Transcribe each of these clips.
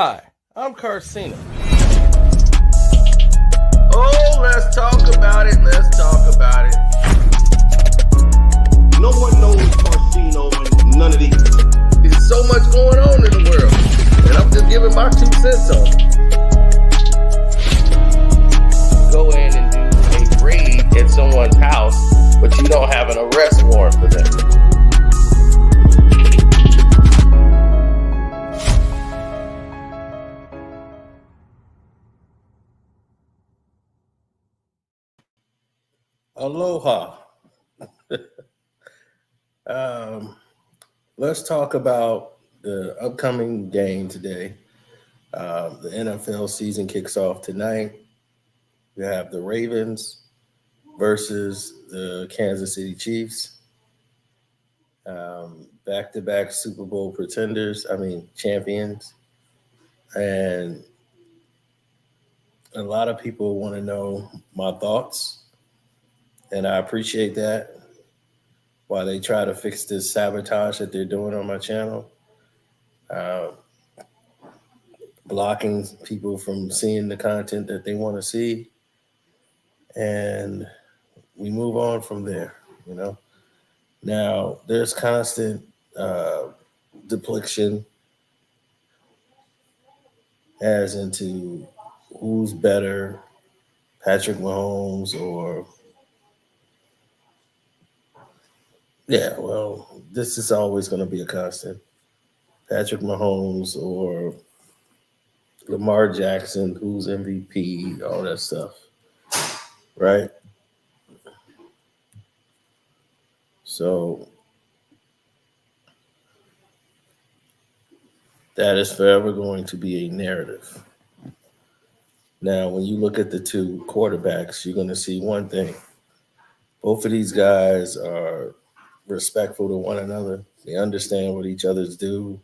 Hi, I'm Karceno. Oh, let's talk about it. Let's talk about it. No one knows Karceno and none of these. There's so much going on in the world, and I'm just giving my 2 cents on it. Go in and do a raid at someone's house, but you don't have an arrest warrant for them. Aloha. Let's talk about the upcoming game today. The NFL season kicks off tonight. We have the Ravens versus the Kansas City Chiefs. Back-to-back Super Bowl champions. And a lot of people want to know my thoughts, and I appreciate that. While they try to fix this sabotage that they're doing on my channel, blocking people from seeing the content that they want to see, and we move on from there, Now, there's constant depletion as into who's better, Patrick Mahomes or this is always going to be a constant. Patrick Mahomes or Lamar Jackson, who's MVP, all that stuff, right? So that is forever going to be a narrative. Now, when you look at the two quarterbacks, you're going to see one thing. Both of these guys are respectful to one another. They understand what each other's do.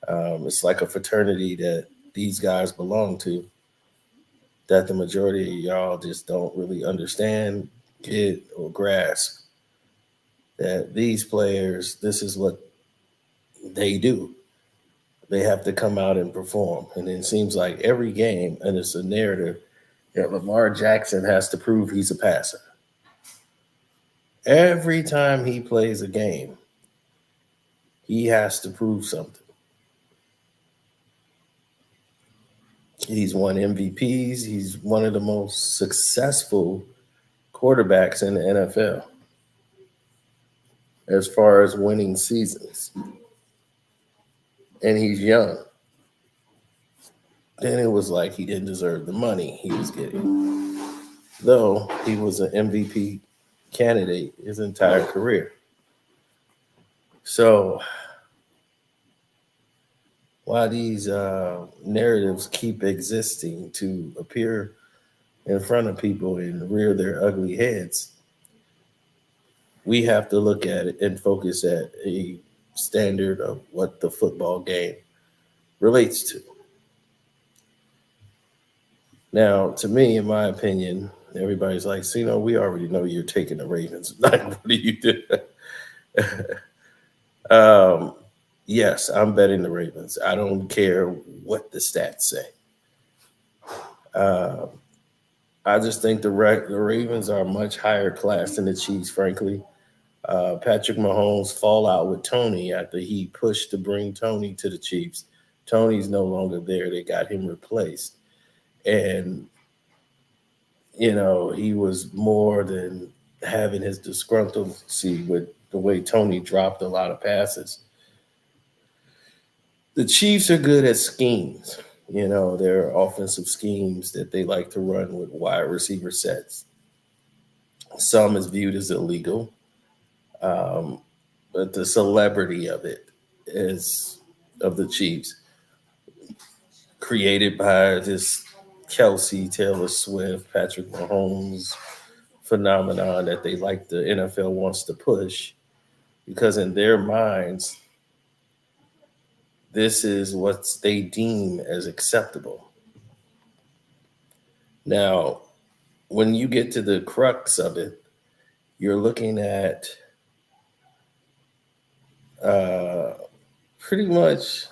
It's like a fraternity that these guys belong to that the majority of y'all just don't really understand, get, or grasp. That these players, this is what they do. They have to come out and perform. And it seems like every game, and it's a narrative, that Lamar Jackson has to prove he's a passer. Every time he plays a game, he has to prove something. He's won MVPs. He's one of the most successful quarterbacks in the NFL as far as winning seasons. And he's young. Then it was like he didn't deserve the money he was getting, though he was an MVP candidate his entire career. So while these narratives keep existing to appear in front of people and rear their ugly heads, we have to look at it and focus at a standard of what the football game relates to. Now, to me, in my opinion, everybody's like, we already know you're taking the Ravens. What do you do? Yes, I'm betting the Ravens. I don't care what the stats say. I just think the Ravens are much higher class than the Chiefs, frankly. Patrick Mahomes' fallout with Tony after he pushed to bring Tony to the Chiefs. Tony's no longer there. They got him replaced. And, he was more than having his disgruntlency with the way Tony dropped a lot of passes. The Chiefs are good at schemes. There are offensive schemes that they like to run with wide receiver sets. Some is viewed as illegal. But the celebrity of it is of the Chiefs, created by this Kelsey, Taylor Swift, Patrick Mahomes phenomenon that the NFL wants to push, because in their minds, this is what they deem as acceptable. Now, when you get to the crux of it, you're looking at pretty much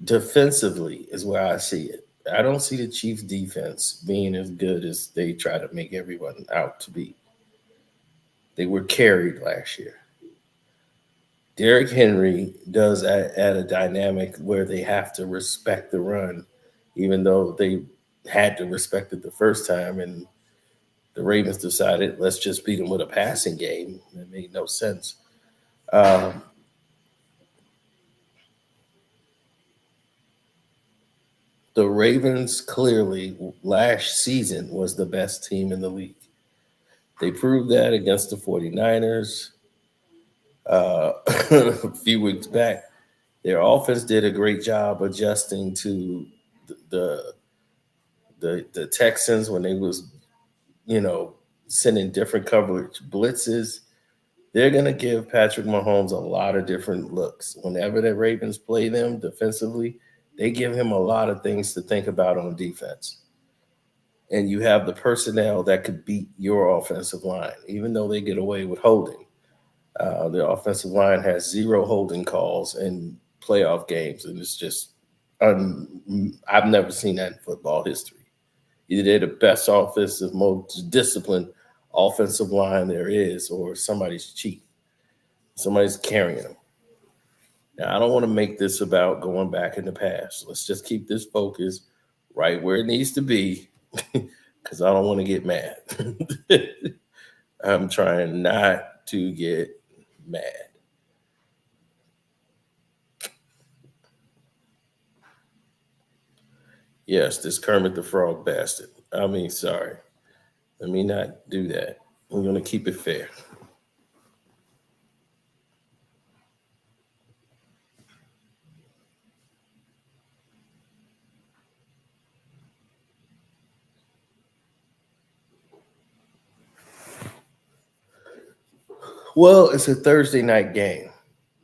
defensively is where I see it. I don't see the Chiefs defense being as good as they try to make everyone out to be. They were carried last year. Derrick Henry does add a dynamic where they have to respect the run, even though they had to respect it the first time, and the Ravens decided let's just beat them with a passing game. It made no sense. Um, the Ravens clearly last season was the best team in the league. They proved that against the 49ers a few weeks back. Their offense did a great job adjusting to the the Texans when they was, you know, sending different coverage blitzes. They're going to give Patrick Mahomes a lot of different looks. Whenever the Ravens play them defensively, they give him a lot of things to think about on defense. And you have the personnel that could beat your offensive line, even though they get away with holding. The offensive line has zero holding calls in playoff games, and it's just I've never seen that in football history. Either they're the best offensive, most disciplined offensive line there is, or somebody's cheap. Somebody's carrying them. Now, I don't want to make this about going back in the past. Let's just keep this focus right where it needs to be because I don't want to get mad. I'm trying not to get mad. Yes, this Kermit the Frog bastard. I mean, sorry. Let me not do that. I'm going to keep it fair. Well, it's a Thursday night game,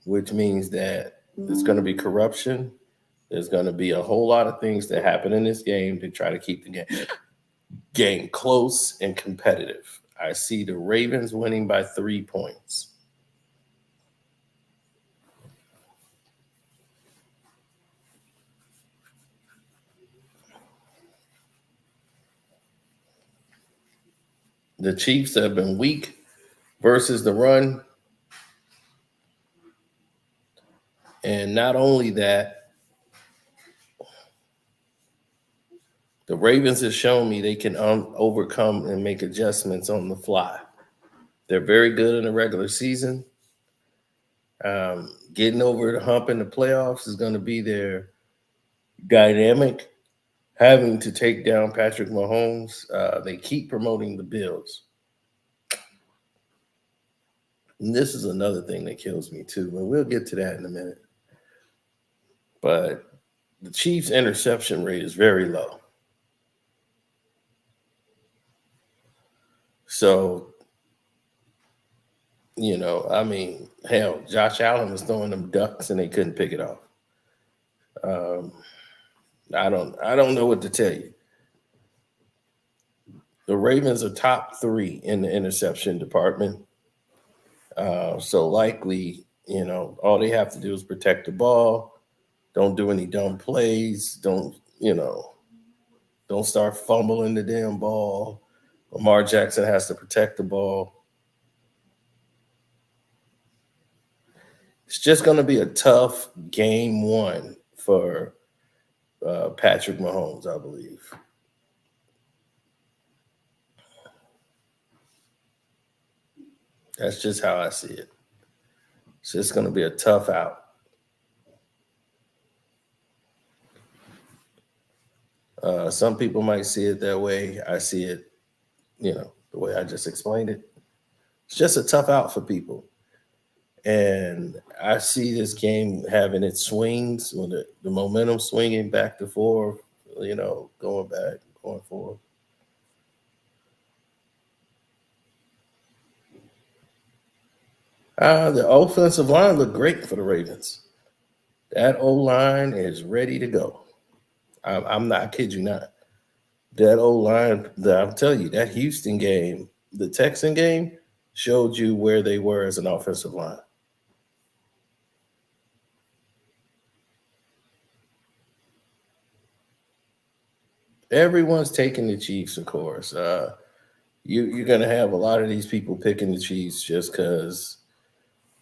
which means that there's going to be corruption. There's going to be a whole lot of things that happen in this game to try to keep the game close and competitive. I see the Ravens winning by 3 points. The Chiefs have been weak versus the run. And not only that, the Ravens have shown me they can overcome and make adjustments on the fly. They're very good in the regular season. Getting over the hump in the playoffs is going to be their dynamic. Having to take down Patrick Mahomes, they keep promoting the Bills. And this is another thing that kills me too, and we'll get to that in a minute. But the Chiefs' interception rate is very low. So, I mean, hell, Josh Allen was throwing them ducks and they couldn't pick it off. I don't know what to tell you. The Ravens are top 3 in the interception department. So likely, all they have to do is protect the ball. Don't do any dumb plays. Don't start fumbling the damn ball. Lamar Jackson has to protect the ball. It's just going to be a tough game 1 for Patrick Mahomes, I believe. That's just how I see it. It's just going to be a tough out. Some people might see it that way. I see it, the way I just explained it. It's just a tough out for people. And I see this game having its swings, when the momentum swinging back to forth, going back, going forward. The offensive line looked great for the Ravens. That O-line is ready to go. I'm not, I kid you not. That O-line, I'm telling you, that Houston game, the Texan game, showed you where they were as an offensive line. Everyone's taking the Chiefs, of course. You're gonna have a lot of these people picking the Chiefs just because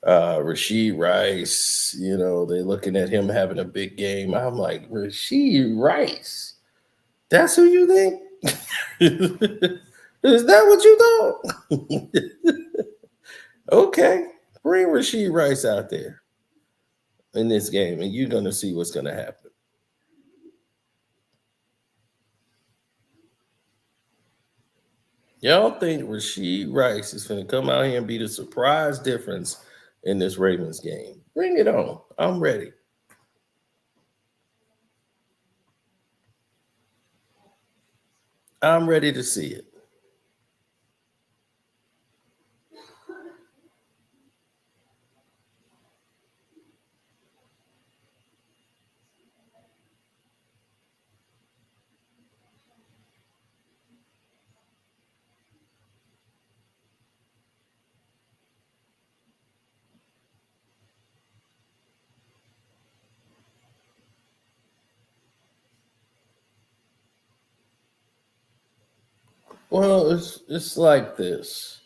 Rasheed Rice, they're looking at him having a big game. I'm like, Rasheed Rice, that's who you think? Is that what you thought? Okay, bring Rasheed Rice out there in this game, and you're gonna see what's gonna happen. Y'all think Rasheed Rice is going to come out here and be the surprise difference in this Ravens game? Bring it on. I'm ready. I'm ready to see it. Well, it's like this.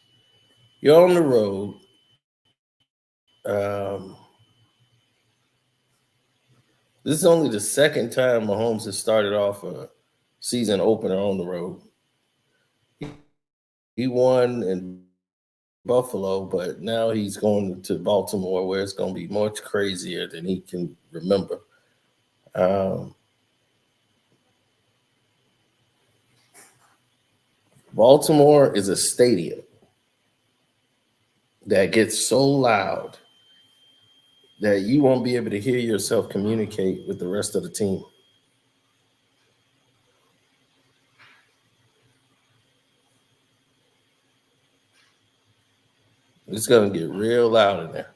You're on the road. Um, this is only the second time Mahomes has started off a season opener on the road. He won in Buffalo, but now he's going to Baltimore, where it's going to be much crazier than he can remember. Um, Baltimore is a stadium that gets so loud that you won't be able to hear yourself communicate with the rest of the team. It's going to get real loud in there.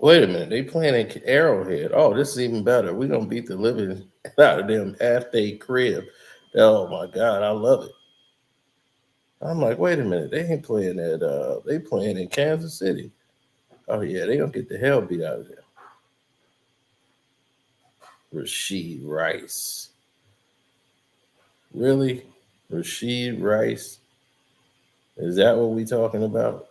Wait a minute, they playing in Arrowhead. Oh, this is even better. We're gonna beat the living out of them at their crib. Oh my God, I love it. I'm like, wait a minute, they ain't playing at they playing in Kansas City. Oh yeah, they gonna get the hell beat out of them. Rasheed Rice. Really? Rasheed Rice? Is that what we talking about?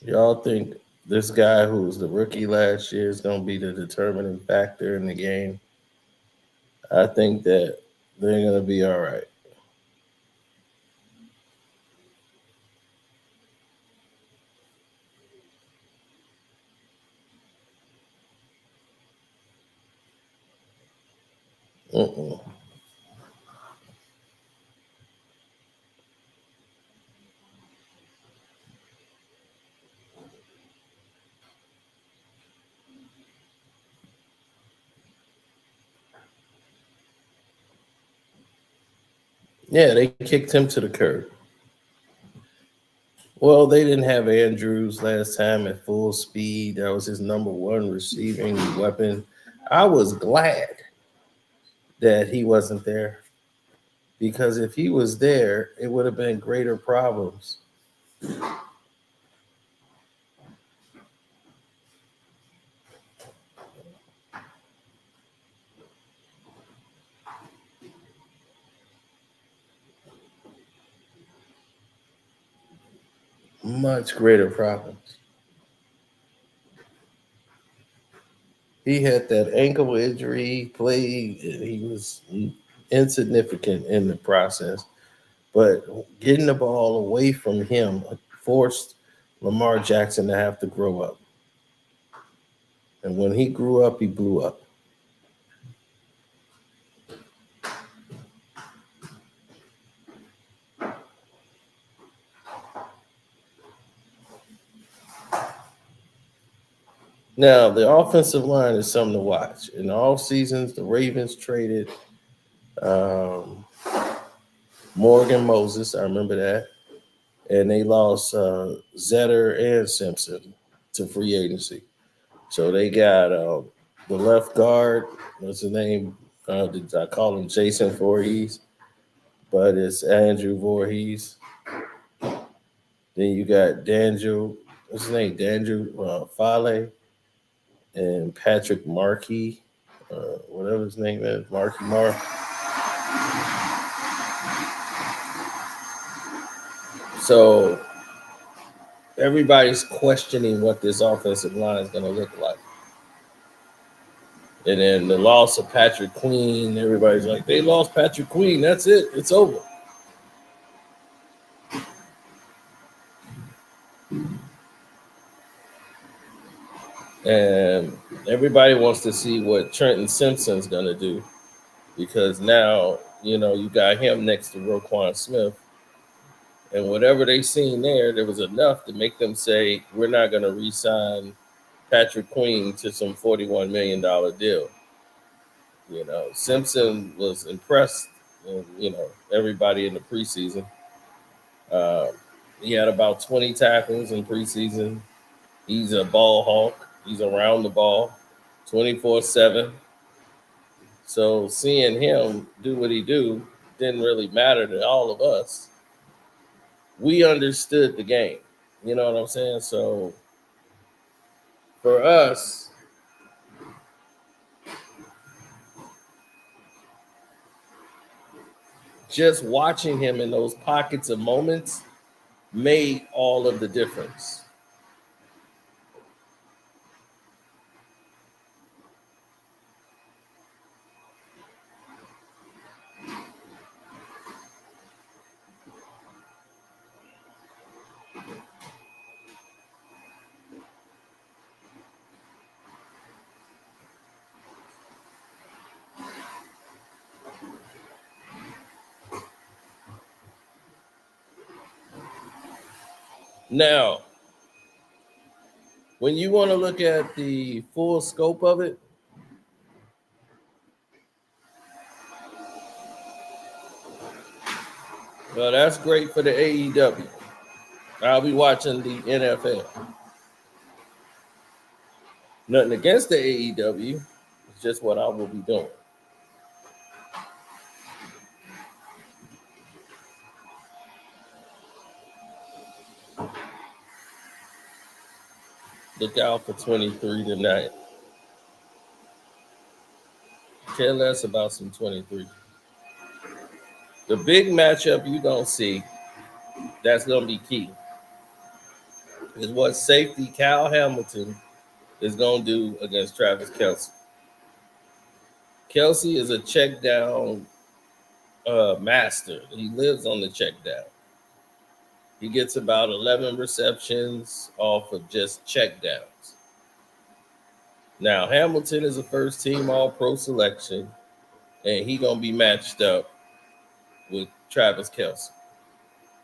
Y'all think this guy who was the rookie last year is going to be the determining factor in the game? I think that they're going to be all right. Mm-mm. Yeah, they kicked him to the curb. Well, they didn't have Andrews last time at full speed. That was his number one receiving weapon. I was glad that he wasn't there because if he was there, it would have been greater problems. Much greater problems. He had that ankle injury, played, he was insignificant in the process. But getting the ball away from him forced Lamar Jackson to have to grow up. And when he grew up, he blew up. Now, the offensive line is something to watch. In all seasons, the Ravens traded um, Morgan Moses. I remember that. And they lost Zetter and Simpson to free agency. So they got the left guard. What's his name? I call him Jason Voorhees, but it's Andrew Voorhees. Then you got Daniel. What's his name? Daniel Fale and Patrick Markey, whatever his name is, Markey Mark. So everybody's questioning what this offensive line is going to look like. And then the loss of Patrick Queen, everybody's like, they lost Patrick Queen. That's it. It's over. And everybody wants to see what Trenton Simpson's going to do because now, you got him next to Roquan Smith. And whatever they seen there was enough to make them say, we're not going to re-sign Patrick Queen to some $41 million deal. Simpson was impressed, everybody in the preseason. He had about 20 tackles in preseason. He's a ball hawk. He's around the ball 24/7. So seeing him do what he do didn't really matter to all of us. We understood the game. You know what I'm saying? So for us, just watching him in those pockets of moments made all of the difference. Now, when you want to look at the full scope of it, well, that's great for the AEW. I'll be watching the NFL. Nothing against the AEW. It's just what I will be doing. Look out for 23 tonight. Care less about some 23. The big matchup you don't see that's going to be key is what safety Cal Hamilton is going to do against Travis Kelce. Kelce is a check down master. He lives on the check down. He gets about 11 receptions off of just check downs. Now, Hamilton is a first team All-Pro selection, and he's going to be matched up with Travis Kelce.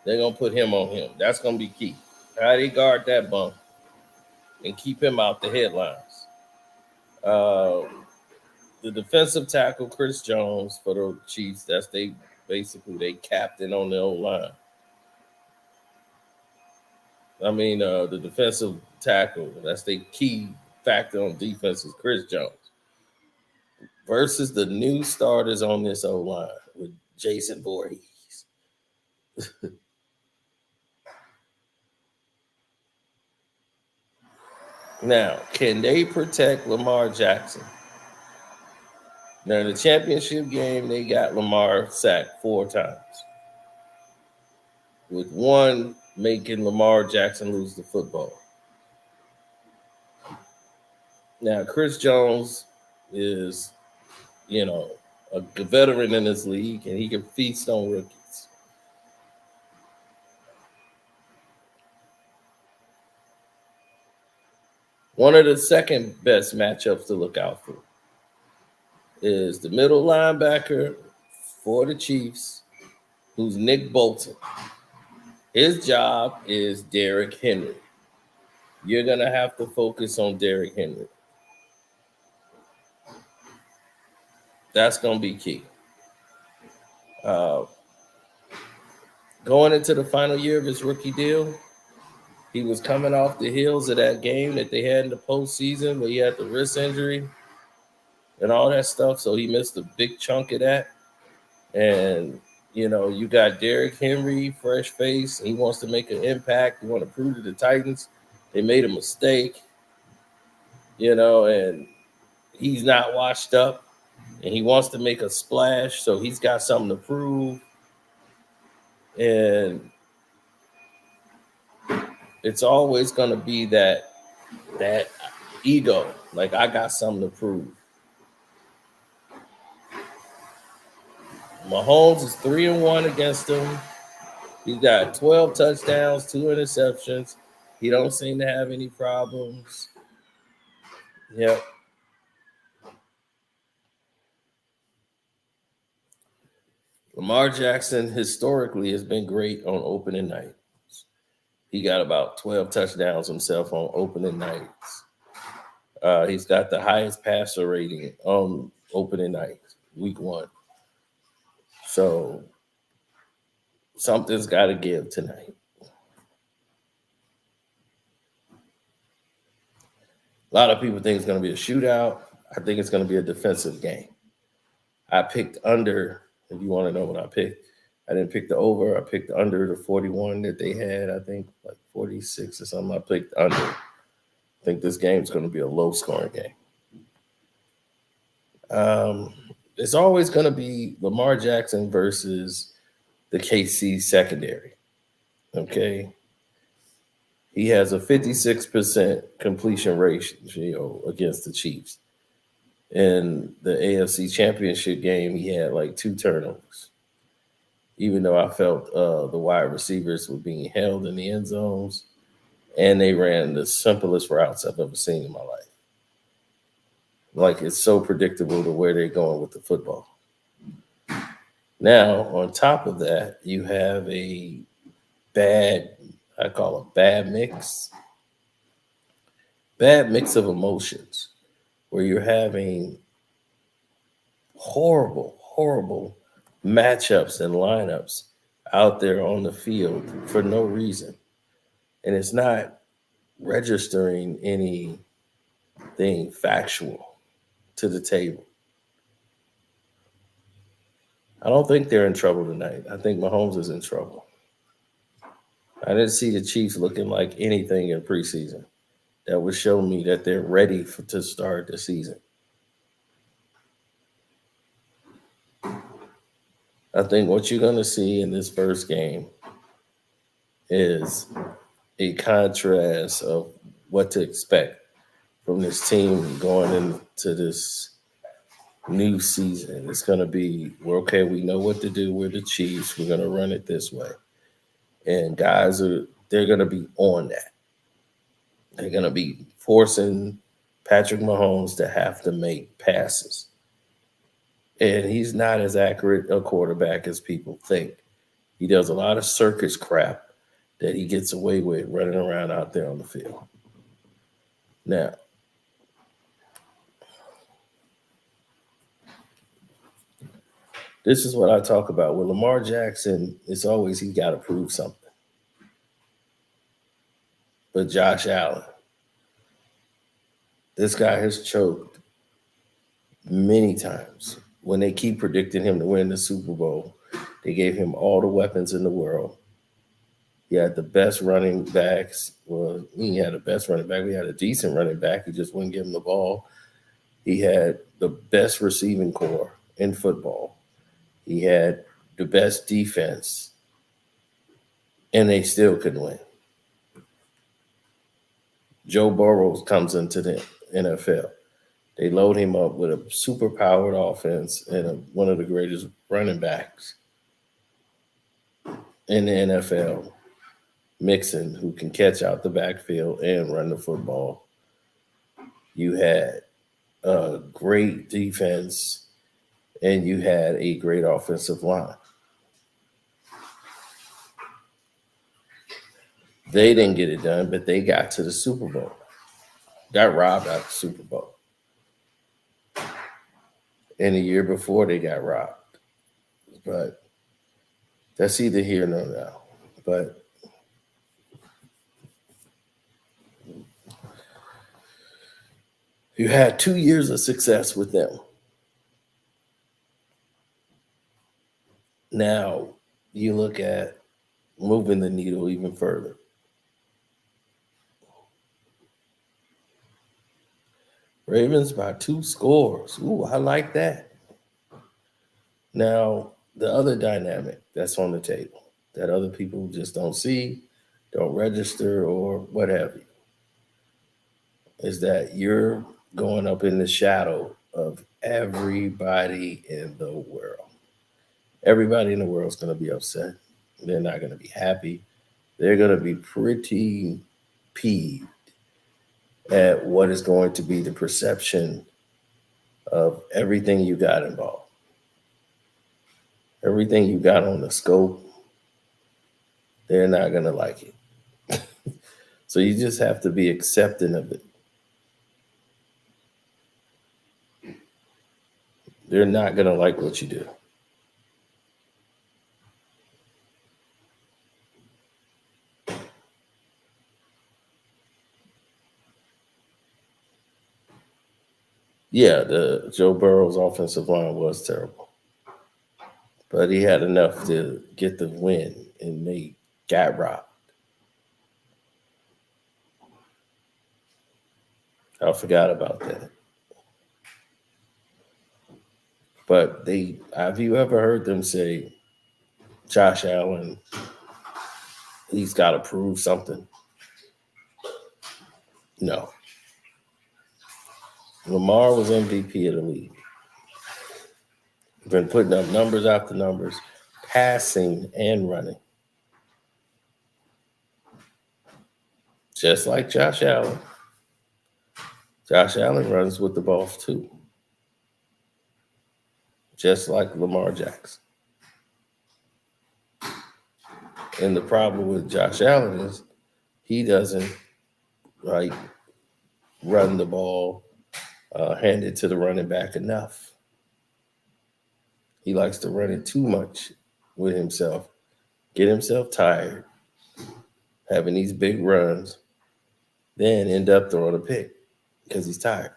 They're going to put him on him. That's going to be key. How they guard that bump and keep him out the headlines. The defensive tackle, Chris Jones, for the Chiefs, that's they captain on the O-line. The defensive tackle, that's the key factor on defense is Chris Jones. Versus the new starters on this O-line with Jason Voorhees. Now, can they protect Lamar Jackson? Now, in the championship game, they got Lamar sacked 4 times, with one making Lamar Jackson lose the football. Now, Chris Jones is, a veteran in this league, and he can feast on rookies. One of the second best matchups to look out for is the middle linebacker for the Chiefs, who's Nick Bolton. His job is Derrick Henry. you're going to have to focus on Derrick Henry. That's going to be key. Going into the final year of his rookie deal, he was coming off the heels of that game that they had in the postseason where he had the wrist injury and all that stuff. So he missed a big chunk of that. And, you got Derrick Henry, fresh face. He wants to make an impact. He want to prove to the Titans they made a mistake, and he's not washed up. And he wants to make a splash, so he's got something to prove. And it's always going to be that ego, like I got something to prove. Mahomes is 3-1 against him. He's got 12 touchdowns, 2 interceptions. He don't seem to have any problems. Yep. Lamar Jackson historically has been great on opening nights. He got about 12 touchdowns himself on opening nights. He's got the highest passer rating on opening night, week 1. So something's got to give tonight. A lot of people think it's going to be a shootout. I think it's going to be a defensive game. I picked under, if you want to know what I picked. I didn't pick the over. I picked under the 41 that they had, I think, like 46 or something. I picked under. I think this game is going to be a low-scoring game. It's always going to be Lamar Jackson versus the KC secondary, okay? He has a 56% completion ratio against the Chiefs. In the AFC Championship game, he had like 2 turnovers. Even though I felt the wide receivers were being held in the end zones, and they ran the simplest routes I've ever seen in my life. Like, it's so predictable to where they're going with the football. Now, on top of that, you have a bad mix of emotions where you're having horrible matchups and lineups out there on the field for no reason. And it's not registering anything factual to the table. I don't think they're in trouble tonight. I think Mahomes is in trouble. I didn't see the Chiefs looking like anything in preseason that would show me that they're ready to start the season. I think what you're going to see in this first game is a contrast of what to expect from this team going into this new season. It's going to be, we know what to do. We're the Chiefs. We're going to run it this way. And guys, they're going to be on that. They're going to be forcing Patrick Mahomes to have to make passes. And he's not as accurate a quarterback as people think. He does a lot of circus crap that he gets away with running around out there on the field. Now, this is what I talk about. With Lamar Jackson, it's always he got to prove something. But Josh Allen, this guy has choked many times. When they keep predicting him to win the Super Bowl, they gave him all the weapons in the world. He had the best running backs. Well, he had the best running back. We had a decent running back who just wouldn't give him the ball. He had the best receiving core in football. He had the best defense, and they still couldn't win. Joe Burrow comes into the NFL. They load him up with a super-powered offense and one of the greatest running backs in the NFL, Mixon, who can catch out the backfield and run the football. You had a great defense, and you had a great offensive line. They didn't get it done, but they got to the Super Bowl. Got robbed out of the Super Bowl. And the year before, they got robbed. But that's either here nor now. But you had 2 years of success with them. Now you look at moving the needle even further. Ravens by 2 scores. Ooh, I like that. Now, the other dynamic that's on the table that other people just don't see, don't register, or what have you, is that you're going up in the shadow of everybody in the world. Everybody in the world is going to be upset. They're not going to be happy. They're going to be pretty peeved at what is going to be the perception of everything you got involved. Everything you got on the scope, they're not going to like it. So you just have to be accepting of it. They're not going to like what you do. Yeah, the Joe Burrow's offensive line was terrible. But he had enough to get the win, and they got robbed. I forgot about that. But have you ever heard them say, Josh Allen, he's got to prove something? No. Lamar was MVP of the league. Been putting up numbers after numbers, passing and running. Just like Josh Allen. Josh Allen runs with the ball too. Just like Lamar Jackson. And the problem with Josh Allen is he doesn't run the ball, hand it to the running back enough. He likes to run it too much with himself, get himself tired, having these big runs, then end up throwing a pick because he's tired.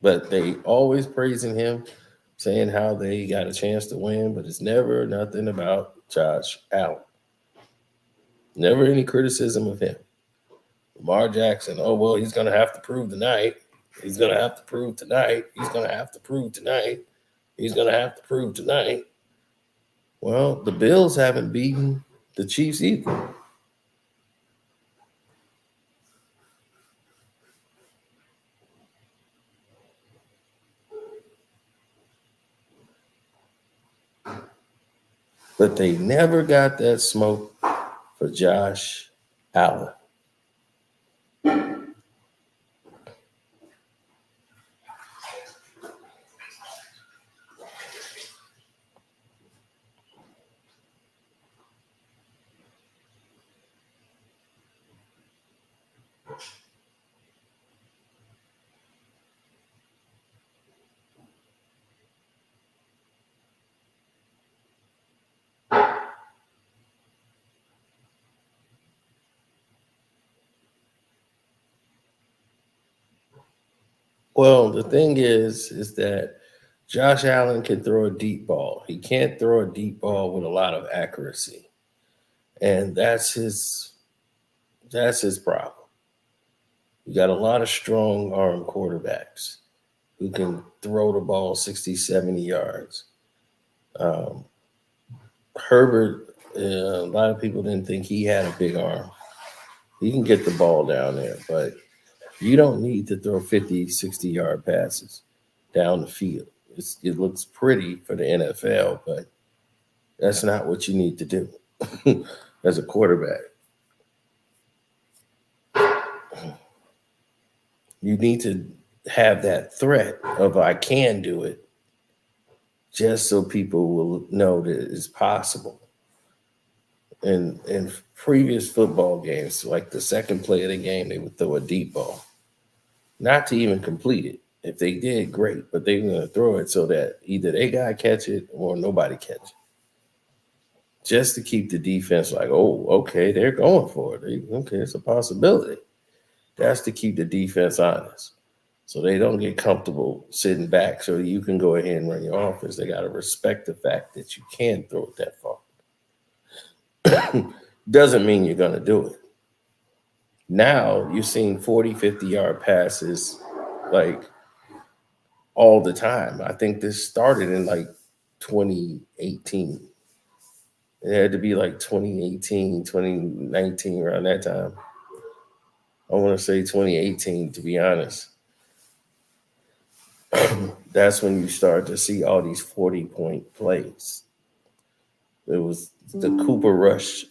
But they always praising him, saying how they got a chance to win, but it's never nothing about Josh Allen. Never any criticism of him. Lamar Jackson, oh, well, he's going to have to prove tonight. He's going to have to prove tonight. He's going to have to prove tonight. He's going to have to prove tonight. Well, the Bills haven't beaten the Chiefs either. But they never got that smoke for Josh Allen. Well, the thing is that Josh Allen can throw a deep ball. He can't throw a deep ball with a lot of accuracy. And that's his problem. You got a lot of strong arm quarterbacks who can throw the ball 60, 70 yards. Herbert, a lot of people didn't think he had a big arm. He can get the ball down there, but you don't need to throw 50, 60-yard passes down the field. It looks pretty for the NFL, but that's not what you need to do as a quarterback. You need to have that threat of I can do it, just so people will know that it's possible. In previous football games, like the second play of the game, they would throw a deep ball, not to even complete it. If they did, great, but they were going to throw it so that either they got to catch it or nobody catch it, just to keep the defense like, oh, okay, they're going for it. Okay, it's a possibility. That's to keep the defense honest, so they don't get comfortable sitting back. So you can go ahead and run your offense. They got to respect the fact that you can throw it that far. Doesn't mean you're going to do it. Now you're seeing 40, 50-yard passes like all the time. I think this started in like 2018. It had to be like 2018, 2019, around that time. I want to say 2018, to be honest. That's when you start to see all these 40-point plays. It was the Cooper Rush.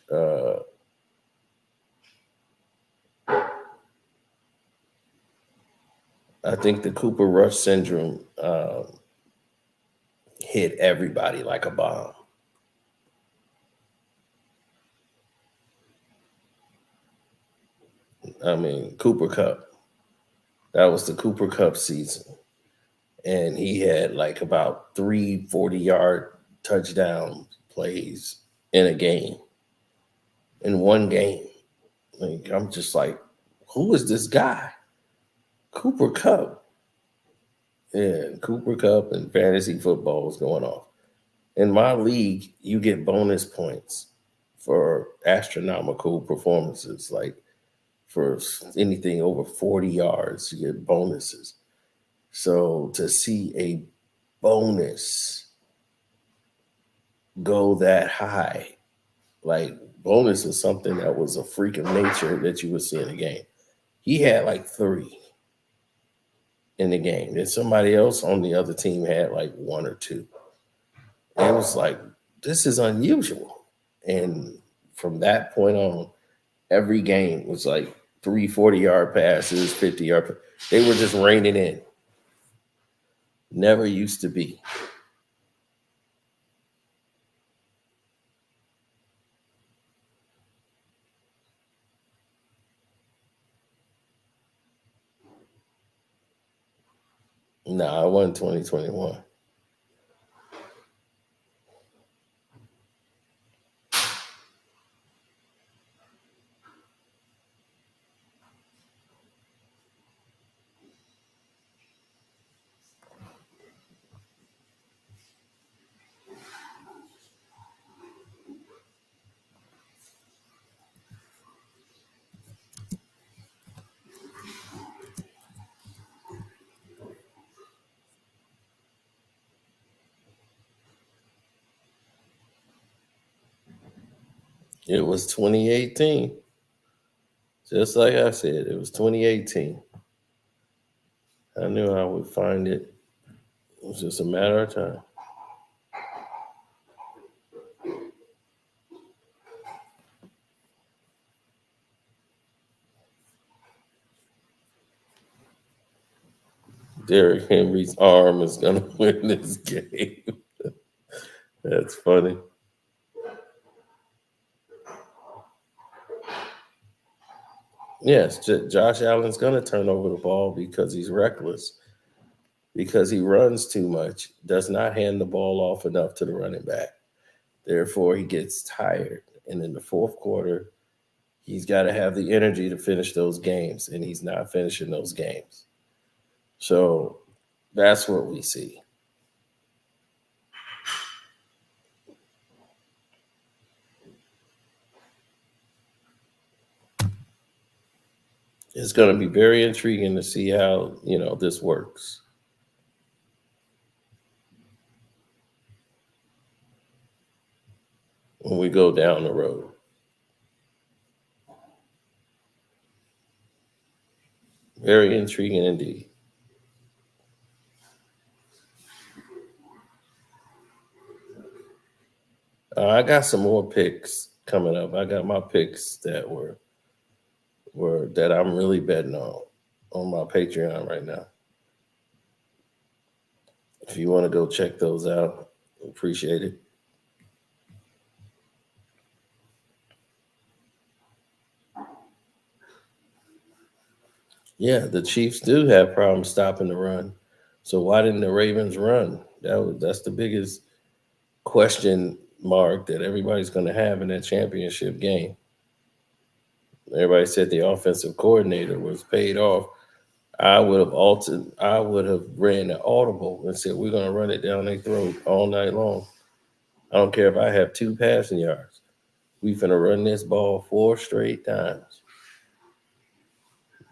I think the Cooper Rush syndrome hit everybody like a bomb. I mean, Cooper Cup. That was the Cooper Cup season. And he had like about 3 40-yard touchdown plays in a game, in one game. Like, I'm just like, who is this guy? Cooper Cup. Yeah, Cooper Cup and fantasy football is going off. In my league, you get bonus points for astronomical performances. Like for anything over 40 yards, you get bonuses. So to see a bonus go that high, like bonus was something that was a freak of nature that you would see in a game. He had like 3 in the game. And somebody else on the other team had like 1 or 2. And it was like, this is unusual. And from that point on, every game was like 3 40-yard passes, 50-yard. They were just raining in. Never used to be. Nah, it wasn't 2021. It was 2018. Just like I said, it was 2018. I knew I would find it. It was just a matter of time. Derrick Henry's arm is going to win this game. That's funny. Yes, Josh Allen's going to turn over the ball because he's reckless, because he runs too much, does not hand the ball off enough to the running back. Therefore, he gets tired. And in the fourth quarter, he's got to have the energy to finish those games, and he's not finishing those games. So that's what we see. It's going to be very intriguing to see how, this works. When we go down the road. Very intriguing indeed. I got some more picks coming up. I got my picks that were that I'm really betting on my Patreon right now. If you want to go check those out, Appreciate it. Yeah, the Chiefs do have problems stopping the run. So why didn't the Ravens run? That's the biggest question mark that everybody's going to have in that championship game. Everybody said the offensive coordinator was paid off. I would have altered. I would have ran an audible and said we're going to run it down their throat all night long. I don't care if I have 2 passing yards. We finna run this ball 4 straight times.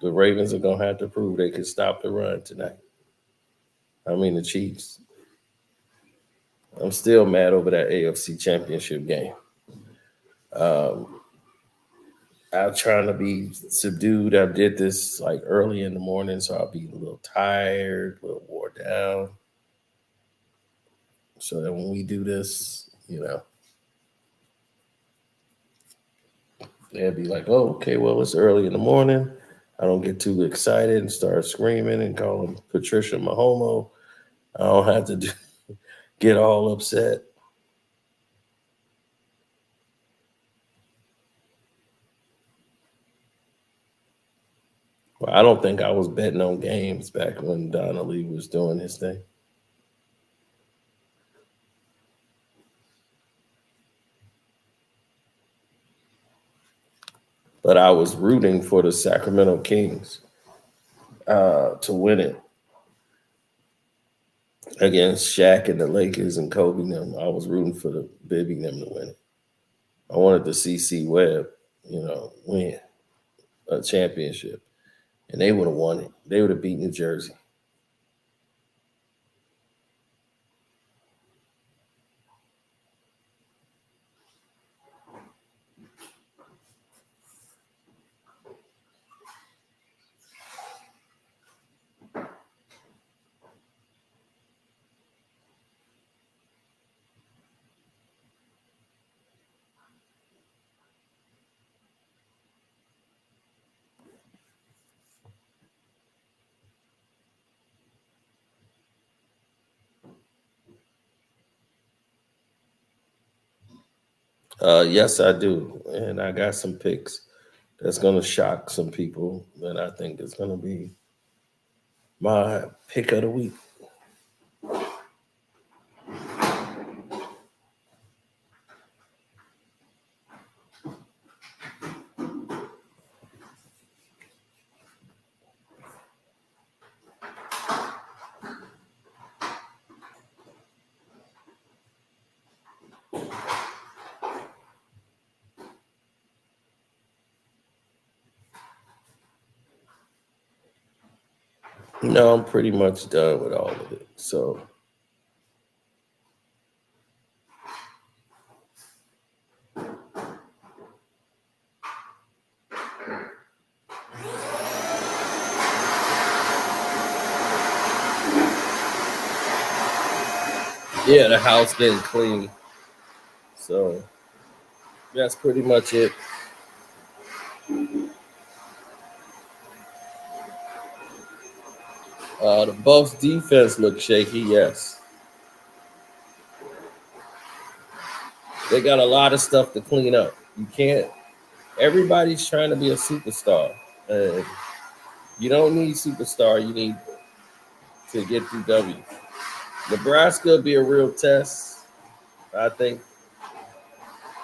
The Ravens are gonna have to prove they can stop the run tonight. I mean the Chiefs. I'm still mad over that AFC Championship game. I'm trying to be subdued. I did this like early in the morning, so I'll be a little tired, a little wore down. So that when we do this, they'll be like, "Oh, okay, well, it's early in the morning. I don't get too excited and start screaming and call him Patricia Mahomes. I don't have to get all upset." Well, I don't think I was betting on games back when Donnelly was doing his thing. But I was rooting for the Sacramento Kings to win it against Shaq and the Lakers and Kobe and them. I was rooting for the Bibby and them to win it. I wanted to see C. Webb, win a championship. And they would have won it. They would have beat New Jersey. Yes, I do. And I got some picks that's going to shock some people that I think is going to be my pick of the week. No, I'm pretty much done with all of it. So, yeah, the house getting clean. So, that's pretty much it. The Buffs defense looks shaky, yes. They got a lot of stuff to clean up. You can't, everybody's trying to be a superstar. And you don't need superstar, you need to get through W. Nebraska will be a real test. I think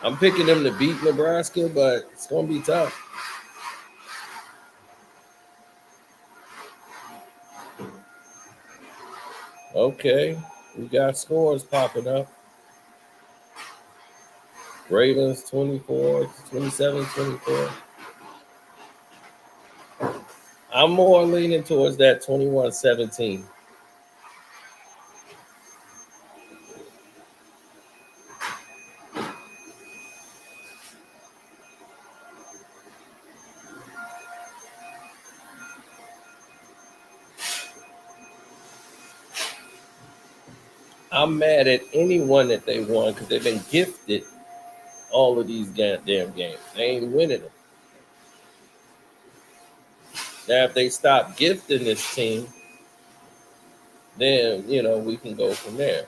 I'm picking them to beat Nebraska, but it's going to be tough. Okay, we got scores popping up. Ravens 24, 27, 24. I'm more leaning towards that 21-17. I'm mad at anyone that they won because they've been gifted all of these goddamn games. They ain't winning them. Now, if they stop gifting this team, then, we can go from there.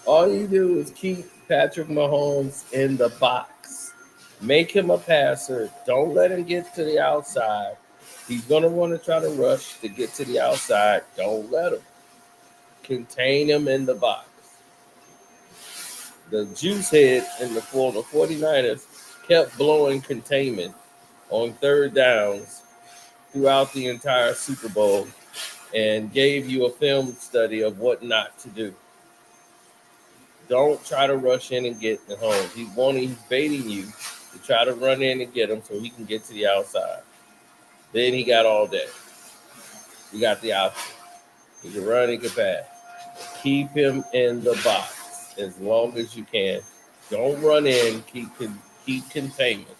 All you do is keep Patrick Mahomes in the box. Make him a passer. Don't let him get to the outside. He's going to want to try to rush to get to the outside. Don't let him. Contain him in the box. The juice head in the 49ers kept blowing containment on third downs throughout the entire Super Bowl and gave you a film study of what not to do. Don't try to rush in and get the home. He's baiting you to try to run in and get him so he can get to the outside. Then he got all day. He got the option. He can run, he can pass. Keep him in the box as long as you can. Don't run in. Keep containment.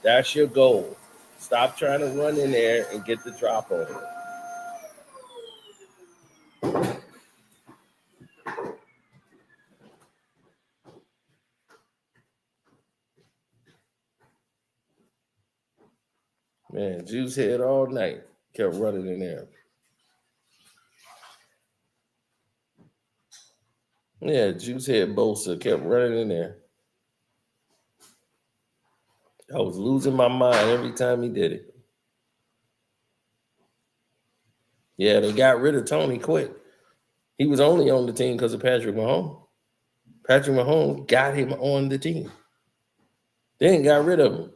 That's your goal. Stop trying to run in there and get the drop on him. Man, Juice head all night. Kept running in there. Yeah, Juice head Bosa kept running in there. I was losing my mind every time he did it. Yeah, they got rid of Tony quick. He was only on the team because of Patrick Mahomes. Patrick Mahomes got him on the team. They ain't got rid of him.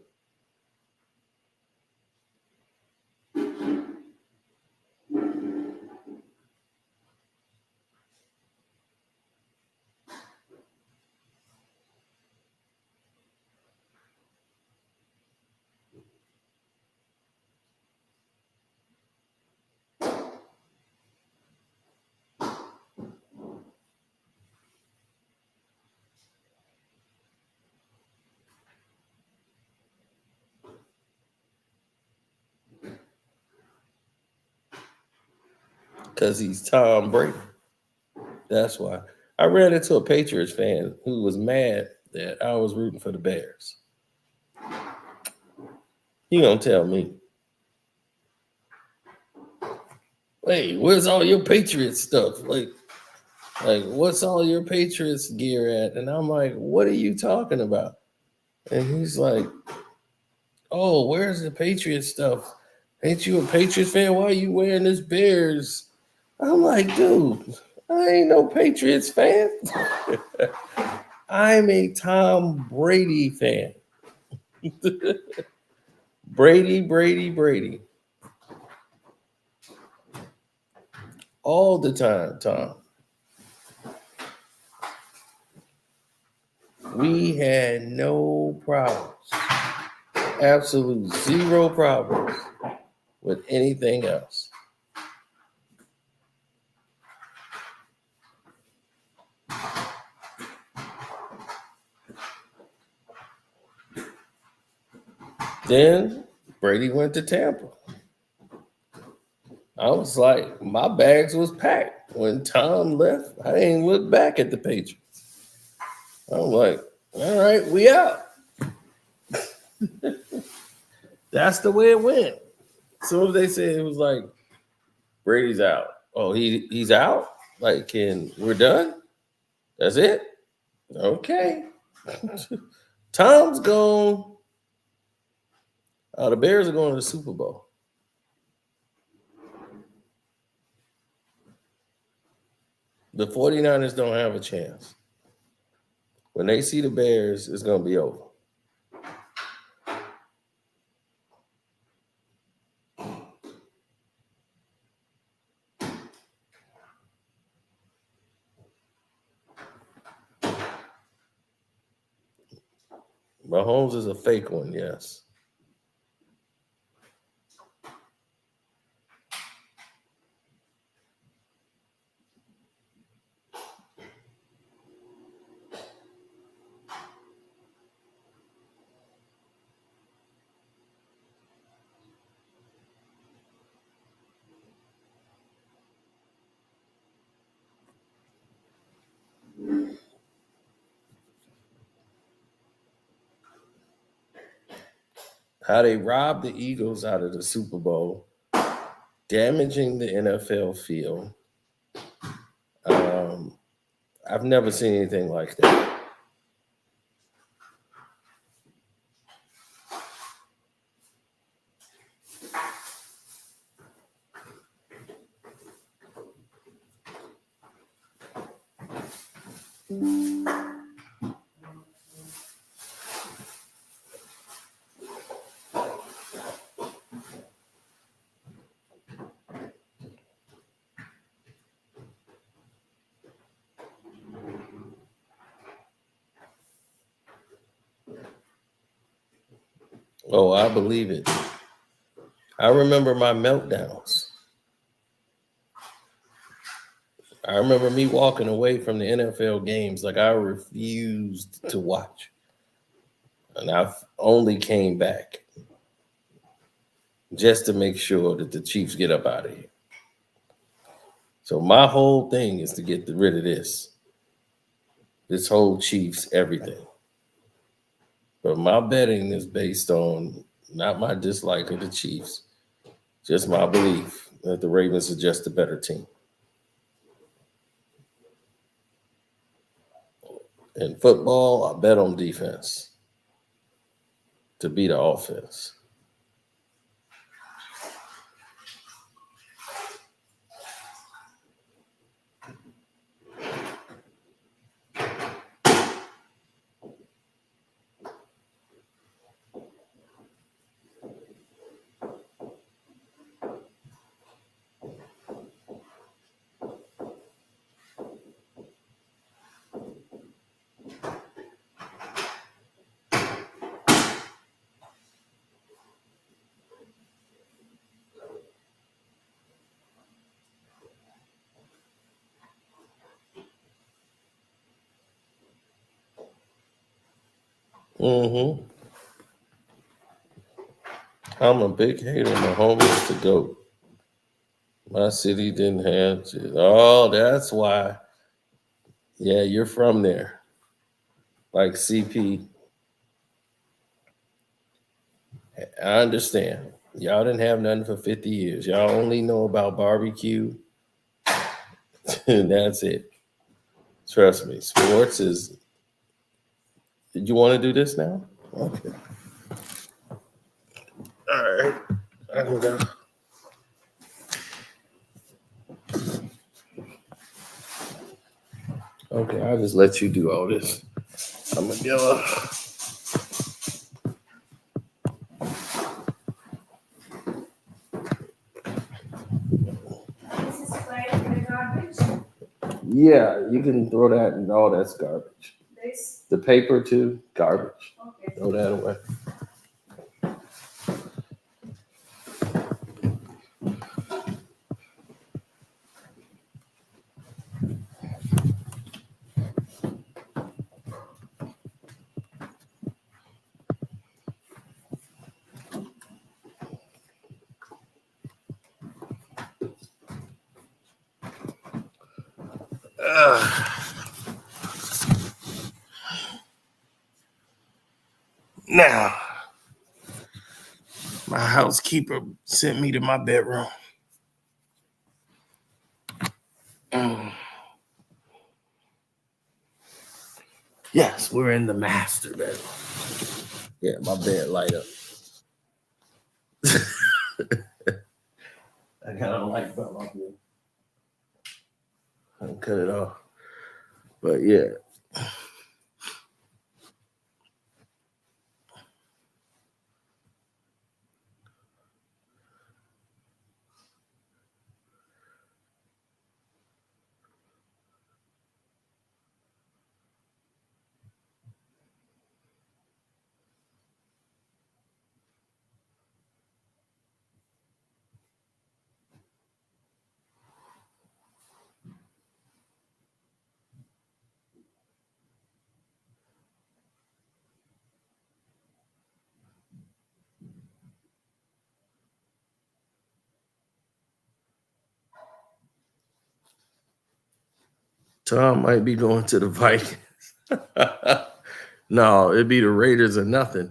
Because he's Tom Brady. That's why. I ran into a Patriots fan who was mad that I was rooting for the Bears. He gonna tell me, "Hey, where's all your Patriots stuff? Like, what's all your Patriots gear at?" And I'm like, "What are you talking about?" And he's like, "Oh, where's the Patriots stuff? Ain't you a Patriots fan? Why are you wearing this Bears?" I'm like, "Dude, I ain't no Patriots fan. I'm a Tom Brady fan." Brady. All the time, Tom. We had no problems. Absolute zero problems with anything else. Then Brady went to Tampa. I was like, my bags was packed. When Tom left, I ain't looked back at the Patriots. I'm like, all right, we out. That's the way it went. So they said it was like, Brady's out. Oh, he's out? Like, we're done? That's it? Okay. Tom's gone. The Bears are going to the Super Bowl. The 49ers don't have a chance. When they see the Bears, it's going to be over. Mahomes is a fake one, yes. How they robbed the Eagles out of the Super Bowl damaging the NFL field. I've never seen anything like that. Oh, I believe it. I remember my meltdowns. I remember me walking away from the NFL games like I refused to watch. And I only came back just to make sure that the Chiefs get up out of here. So my whole thing is to get rid of this whole Chiefs everything. But my betting is based on not my dislike of the Chiefs, just my belief that the Ravens are just a better team. In football, I bet on defense to beat the offense. Mm-hmm. I'm a big hater. Mahomes to GOAT. My city didn't have it. Oh, that's why. Yeah, you're from there. Like CP. I understand. Y'all didn't have nothing for 50 years. Y'all only know about barbecue. And that's it. Trust me. Sports is. Did you want to do this now? Okay. All right. I can go. Okay, I'll just let you do all this. I'm gonna go. This is flag for the garbage. Yeah, you can throw that and all that's garbage. This, The paper too, garbage. okay. Throw that away. Now, my housekeeper sent me to my bedroom. Yes, we're in the master bedroom. Yeah, my bed light up. I got a light bulb up here. I can cut it off. But yeah. Tom might be going to the Vikings. No, it'd be the Raiders or nothing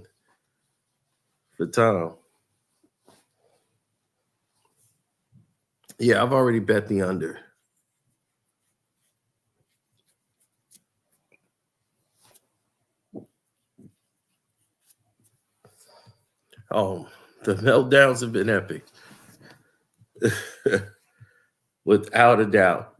for Tom. Yeah, I've already bet the under. Oh, the meltdowns have been epic. Without a doubt.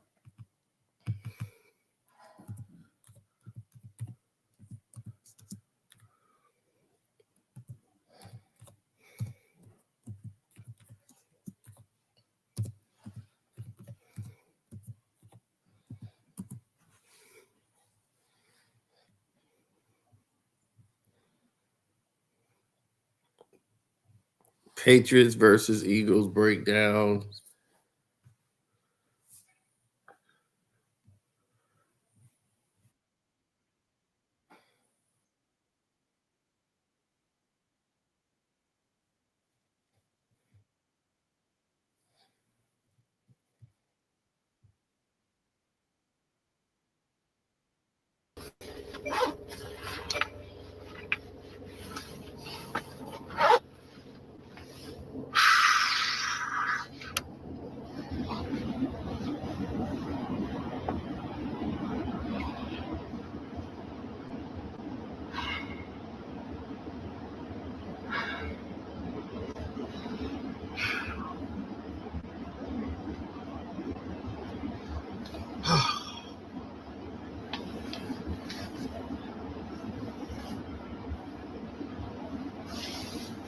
Patriots versus Eagles breakdown.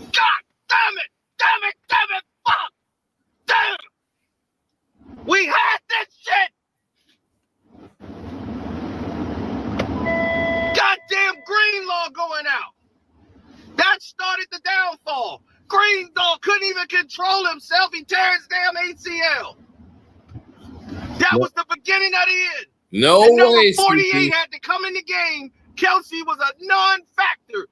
God damn it! Damn it! Damn it! Fuck! Damn! We had this shit! Goddamn Greenlaw going out! That started the downfall. Greenlaw couldn't even control himself. He tears damn ACL. That was the beginning of the end. No And number way, 48 CP. had to come in the game. Kelsey was a non-factor.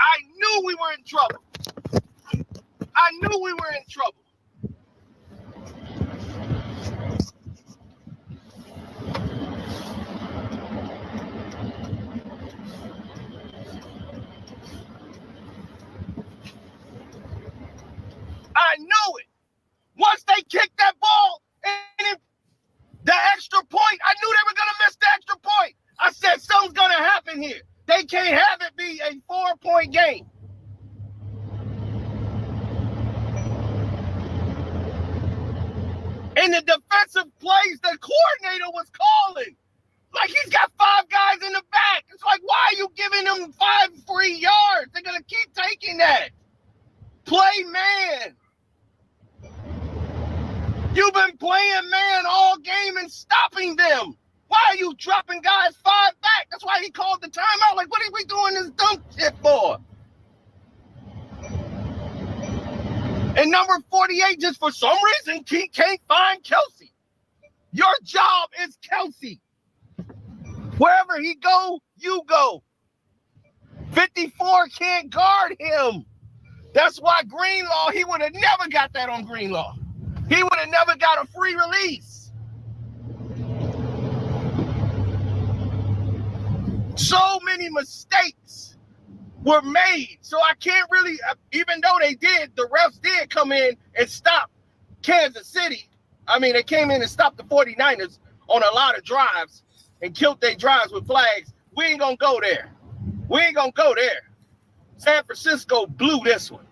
I knew we were in trouble. I knew we were in trouble. I knew it. Once they kicked that ball and the extra point, I knew they were going to miss the extra point. I said, something's going to happen here. They can't have it be a 4-point game. And the defensive plays the coordinator was calling. Like, he's got 5 guys in the back. It's like, why are you giving them 5 free yards? They're going to keep taking that. Play man. You've been playing man all game and stopping them. Why are you dropping guys 5 back? That's why he called the timeout. Like, what are we doing this dumb shit for? And number 48, just for some reason, he can't find Kelsey. Your job is Kelsey. Wherever he go, you go. 54 can't guard him. That's why Greenlaw, he would have never got that on Greenlaw. He would have never got a free release. So many mistakes were made. So I can't really, even though they did, the refs did come in and stop Kansas City. I mean, they came in and stopped the 49ers on a lot of drives and killed their drives with flags. We ain't going to go there. We ain't going to go there. San Francisco blew this one.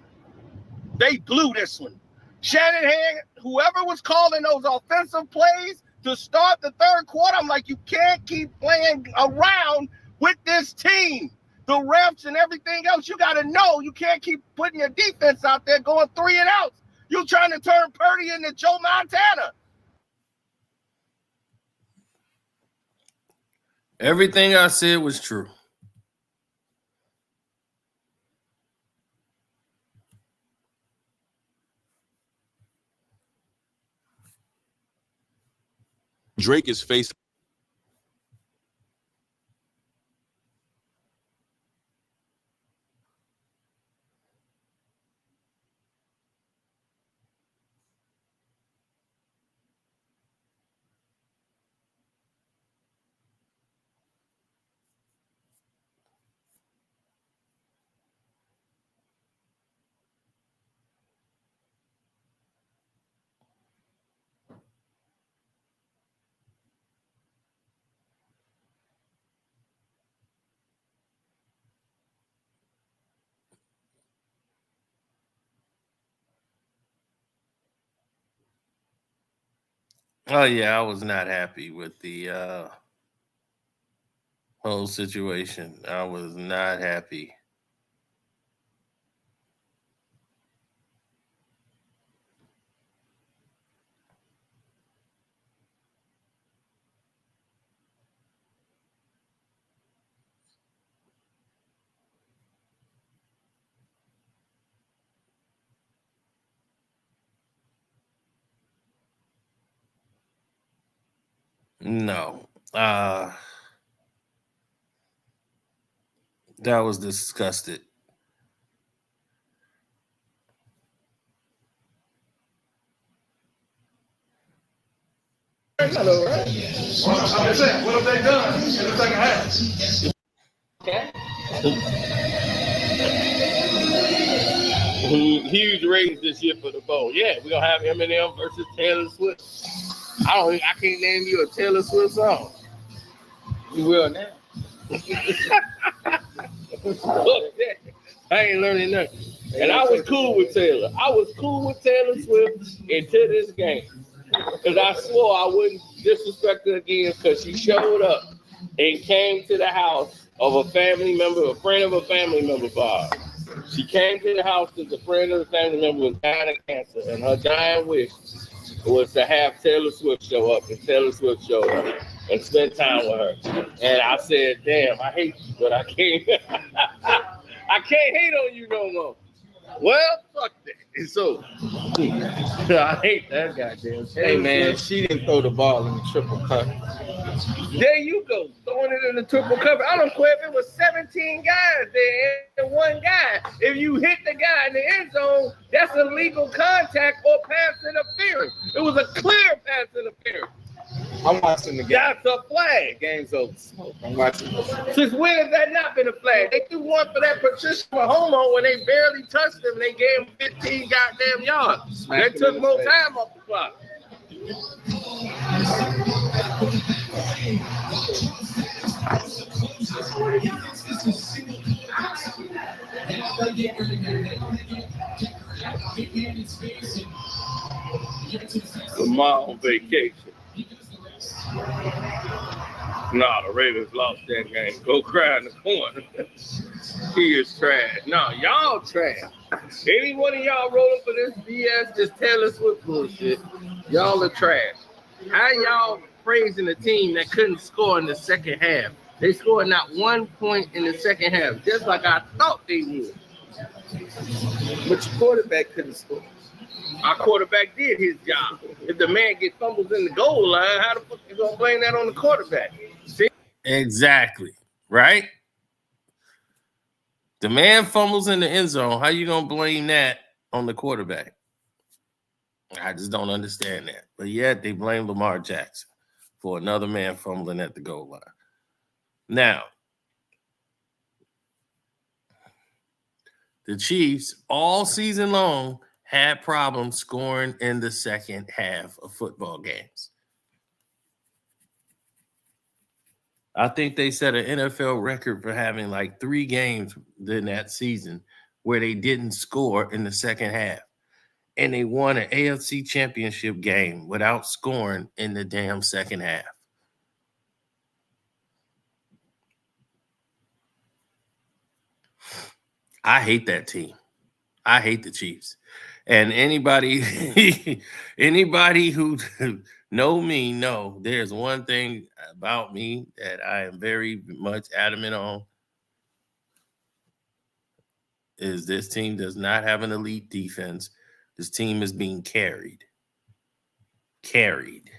They blew this one. Shanahan, whoever was calling those offensive plays to start the third quarter, I'm like, you can't keep playing around with this team. The refs and everything else, you got to know you can't keep putting your defense out there going 3 and outs. You trying to turn Purdy into Joe Montana. Everything I said was true. Drake is facing. Oh yeah, I was not happy with the whole situation. I was not happy. No. That was disgusted. I'm just saying, what have they done in the second half? Huge ratings this year for the bowl. Yeah, we're gonna have Eminem versus Taylor Swift. I can't name you a Taylor Swift song. You will now. I ain't learning nothing. And I was cool with Taylor. I was cool with Taylor Swift until this game. Because I swore I wouldn't disrespect her again because she showed up and came to the house of a family member, a friend of a family member of ours. She came to the house because a friend of the family member was dying of cancer, and her dying wish was to have Taylor Swift show up, and Taylor Swift showed up and spend time with her. And I said, damn, I hate you, but I can't I can't hate on you no more. Well, fuck that. And so I hate that goddamn Taylor Hey man, Swift. she didn't throw the ball in the triple cut. There you go, throwing it in the triple cover. I don't care if it was 17 guys there and one guy. If you hit the guy in the end zone, that's illegal contact or pass interference. It was a clear pass interference. I'm watching the game. That's a flag. The game's over. I'm watching this. Since when has that not been a flag? They threw one for that Patrick Mahomes when they barely touched him. They gave him 15 goddamn yards. They took more time off the clock. Lamar on vacation. Nah, the Ravens lost that game. Go cry in the corner. He is trash. No, y'all trash. Any one of y'all rolling for this BS, this Taylor Swift bullshit, y'all are trash. How y'all praising a team that couldn't score in the second half? They scored not 1 point in the second half, just like I thought they would. But your quarterback couldn't score. Our quarterback did his job. If the man gets fumbles in the goal line, how the fuck you gonna blame that on the quarterback? See? Exactly. Right? The man fumbles in the end zone. How you gonna blame that on the quarterback? I just don't understand that. But yet they blame Lamar Jackson for another man fumbling at the goal line. Now, the Chiefs all season long had problems scoring in the second half of football games. I think they set an NFL record for having like 3 games in that season where they didn't score in the second half. And they won an AFC championship game without scoring in the damn second half. I hate that team. I hate the Chiefs. And anybody who know me know there's one thing about me that I am very much adamant on is this team does not have an elite defense. This team is being carried. Carried.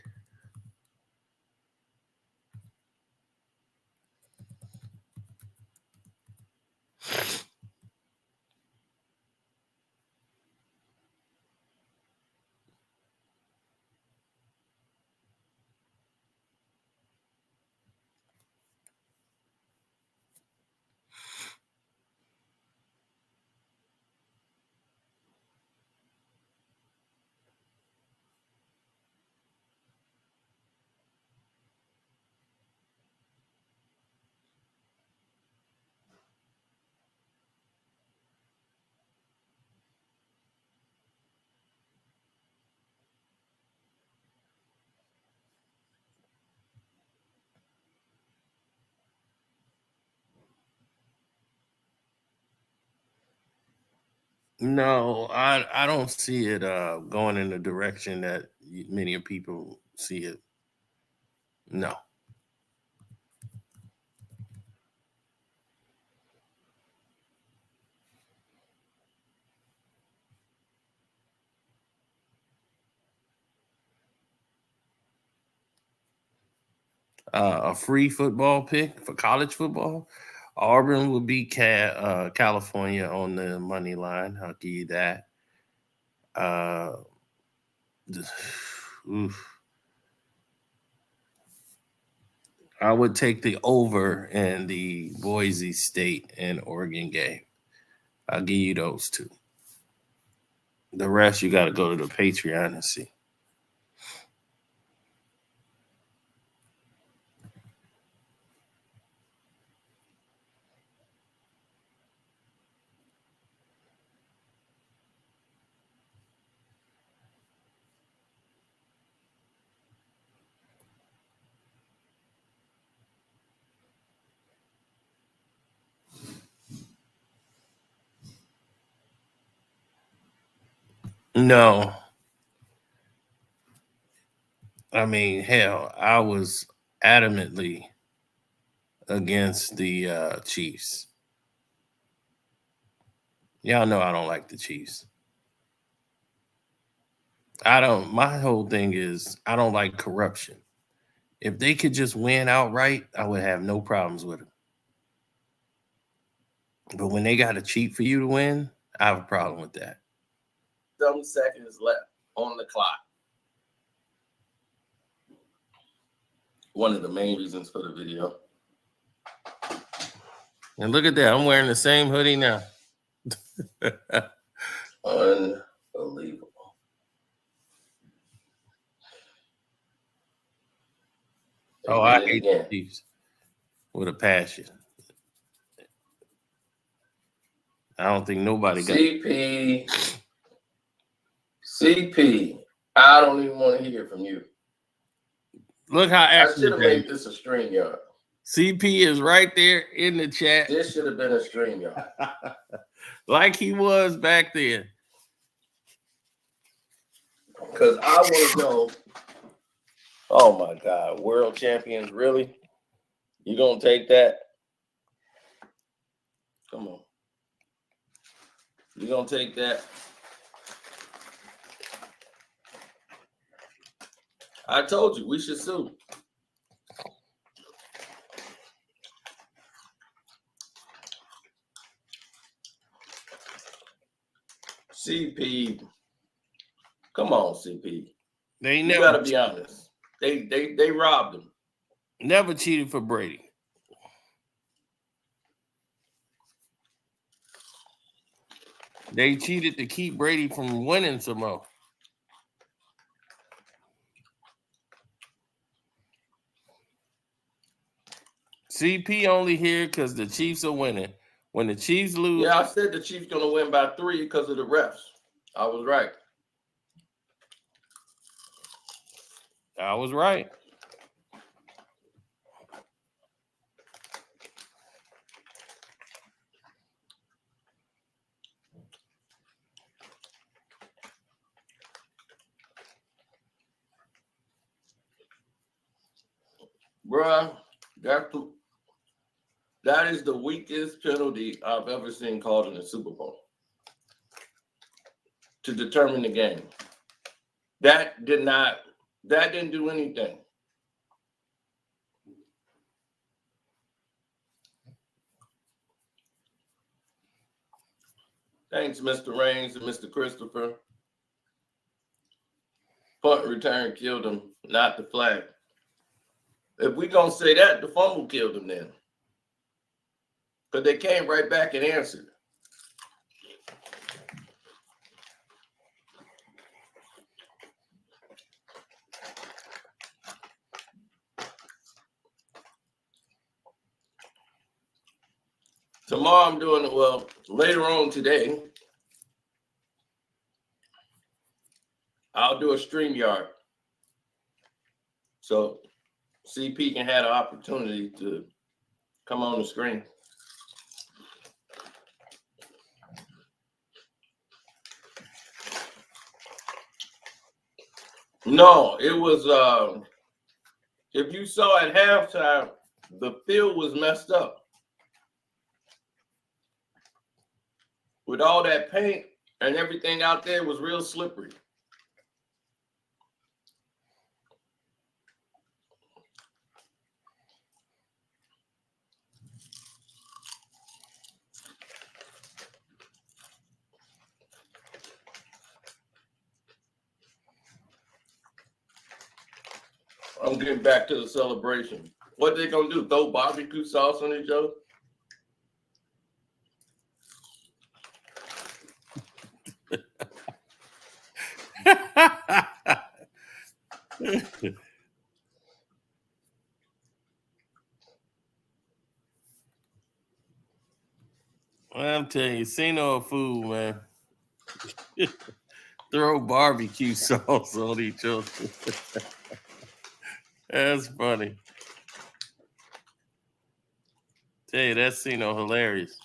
No, I don't see it going in the direction that many people see it. No. A free football pick for college football. Auburn will beat California on the money line. I'll give you that. Uh, oof. I would take the over in the Boise State and Oregon game. I'll give you those two. The rest you got to go to the Patreon and see. No, I mean, hell, I was adamantly against the Chiefs. Y'all know I don't like the Chiefs. My whole thing is I don't like corruption. If they could just win outright, I would have no problems with it. But when they got to cheat for you to win, I have a problem with that. Some seconds left on the clock. One of the main reasons for the video. And look at that. I'm wearing the same hoodie now. Unbelievable. Oh, I hate the Chiefs with a passion. I don't think nobody got CP. I don't even want to hear from you. Look how I should have made this a stream yard. CP is right there in the chat. This should have been a stream yard. Like he was back then. Because I want to know. Oh my God, world champions, really? You gonna take that? Come on. You gonna take that? I told you we should sue. CP. Come on, CP. You gotta be honest. They robbed him. Never cheated for Brady. They cheated to keep Brady from winning some more. CP only here because the Chiefs are winning. When the Chiefs lose. Yeah, I said the Chiefs gonna win by 3 because of the refs. I was right. I was right. Bruh, that is the weakest penalty I've ever seen called in the Super Bowl to determine the game. That didn't do anything. Thanks, Mr. Raines and Mr. Christopher. Punt return killed him, not the flag. If we gonna say that, the fumble killed him then. But they came right back and answered. Tomorrow I'm doing it, well, later on today, I'll do a StreamYard. So CP can have the opportunity to come on the screen. No, it was. If you saw at halftime, the field was messed up with all that paint and everything out there was real slippery. I'm getting back to the celebration. What they gonna do? Throw barbecue sauce on each other? I'm telling you, see no food, man. Throw barbecue sauce on each other. That's funny. Tell you, that's hilarious.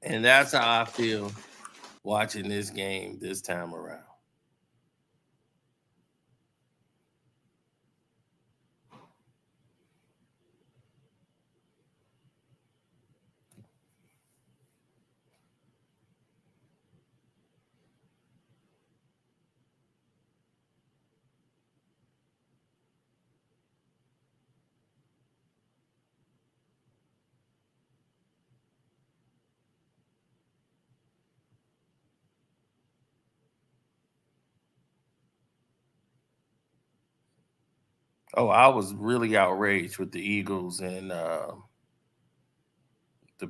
And that's how I feel watching this game this time around. Oh, I was really outraged with the Eagles and the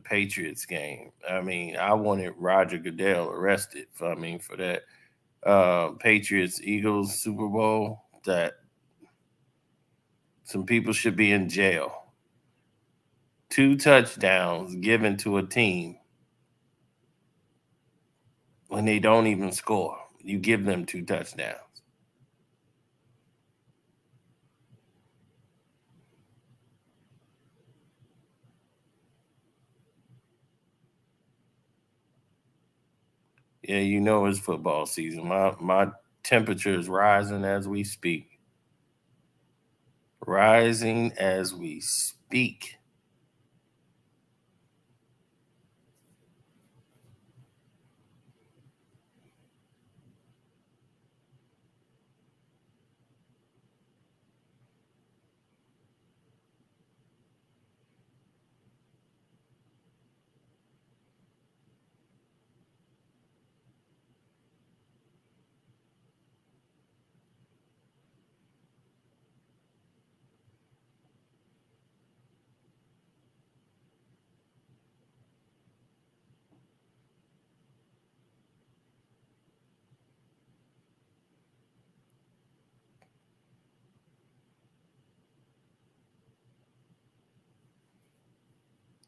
Patriots game. I mean, I wanted Roger Goodell arrested for that Patriots Eagles Super Bowl. That some people should be in jail. 2 touchdowns given to a team when they don't even score. You give them 2 touchdowns. Yeah, it's football season. My temperature is rising as we speak. Rising as we speak.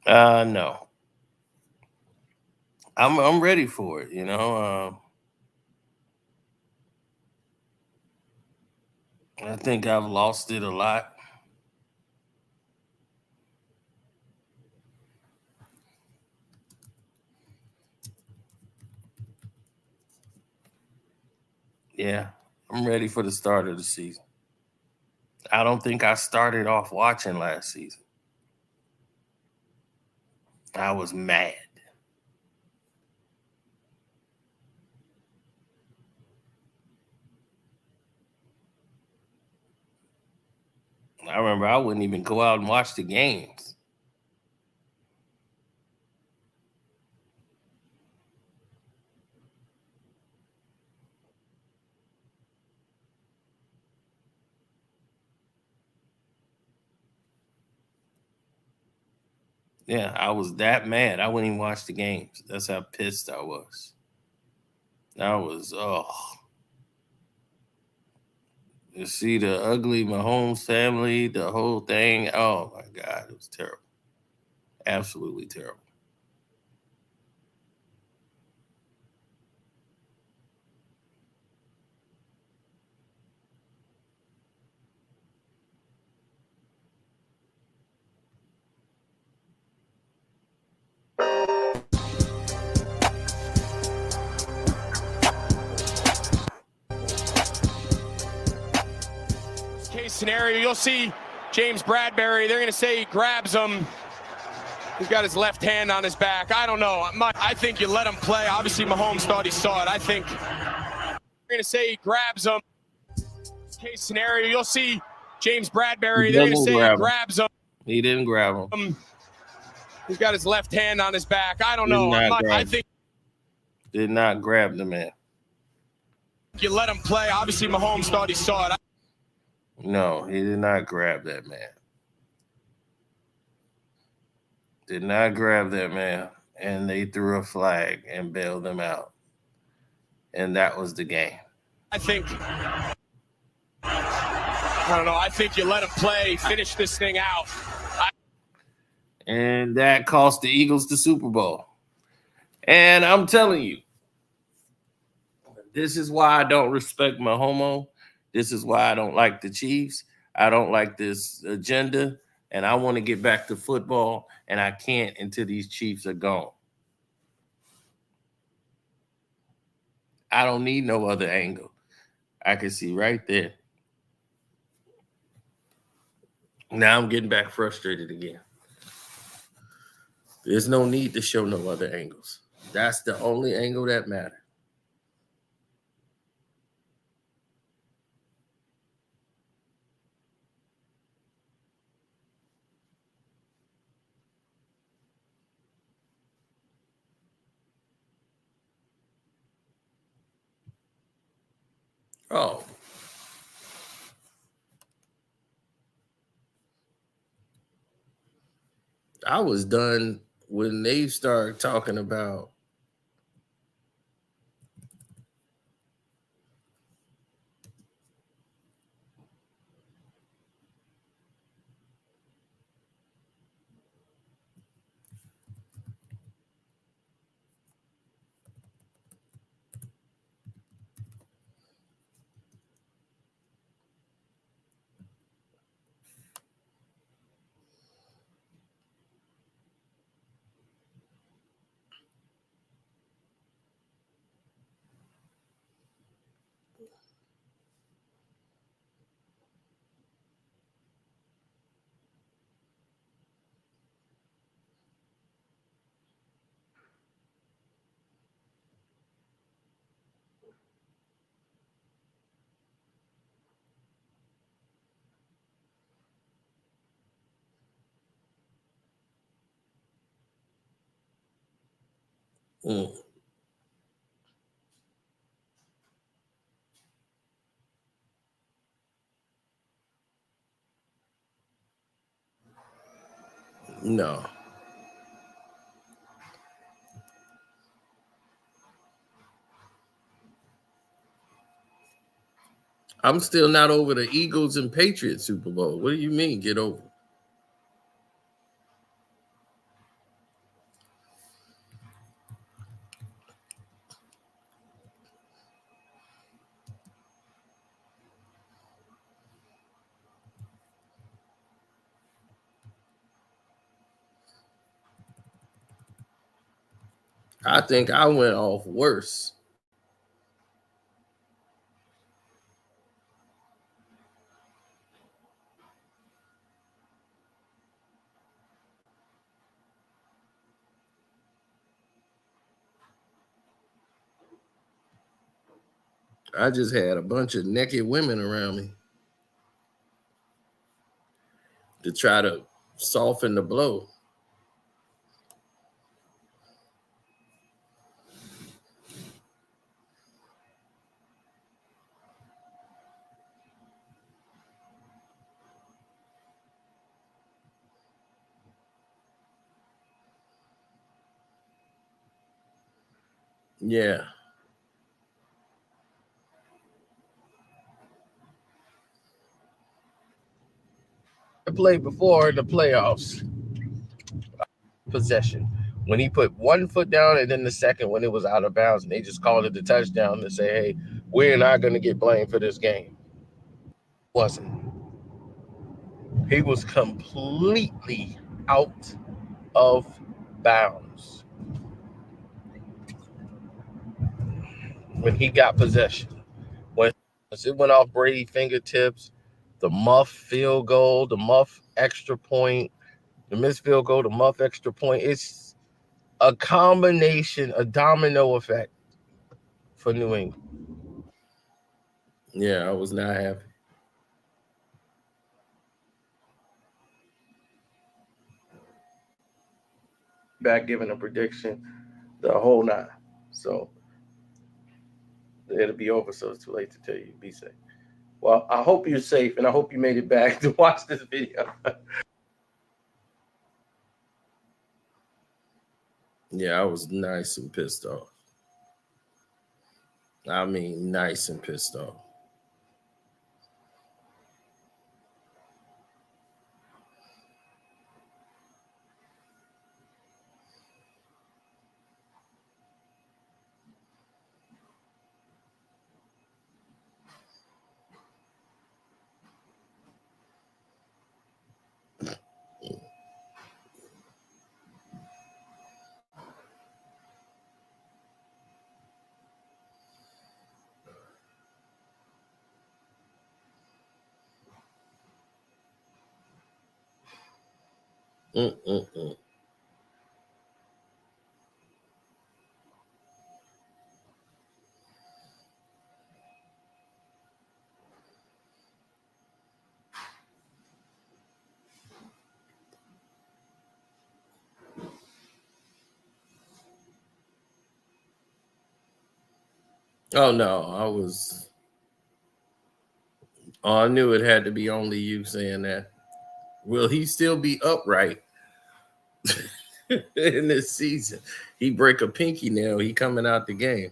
No. I'm ready for it, I think I've lost it a lot. Yeah, I'm ready for the start of the season. I don't think I started off watching last season. I was mad. I remember I wouldn't even go out and watch the games. Yeah, I was that mad. I wouldn't even watch the games. That's how pissed I was. I was, you see the ugly Mahomes family, the whole thing. Oh my God, it was terrible. Absolutely terrible. case scenario, you'll see James Bradbury. They're going to say he grabs him. He's got his left hand on his back. I don't know. I think you let him play. Obviously, Mahomes thought he saw it. I think they're going to say he grabs him. Case scenario, you'll see James Bradbury. They're going to say he grabs him. He didn't grab him. He's got his left hand on his back. I don't know. I think did not grab the man. You let him play. Obviously, Mahomes thought he saw it. No, he did not grab that man. Did not grab that man. And they threw a flag and bailed him out. And that was the game. I don't know. I think you let him play, finish this thing out. And that cost the Eagles the Super Bowl. And I'm telling you, this is why I don't respect Mahomes. This is why I don't like the Chiefs. I don't like this agenda. And I want to get back to football. And I can't until these Chiefs are gone. I don't need no other angle. I can see right there. Now I'm getting back frustrated again. There's no need to show no other angles. That's the only angle that matters. Oh. I was done when they started talking about no. I'm still not over the Eagles and Patriots Super Bowl. What do you mean, get over? I think I went off worse. I just had a bunch of naked women around me to try to soften the blow. Yeah. I played before the playoffs. Possession. When he put one foot down and then the second when it was out of bounds, and they just called it a touchdown to say, hey, we're not going to get blamed for this game. Wasn't. He was completely out of bounds when he got possession. When it went off Brady's fingertips, the muff field goal, the muff extra point, the missed field goal, the muff extra point. It's a combination, a domino effect for New England. Yeah, I was not happy. Back giving a prediction, the whole nine. So it'll be over, so it's too late to tell you. Be safe. Well, I hope you're safe, and I hope you made it back to watch this video. Yeah, I was nice and pissed off. I mean, nice and pissed off. Oh no, I knew it had to be only you saying that. Will he still be upright in this season? He break a pinky nail, he coming out the game.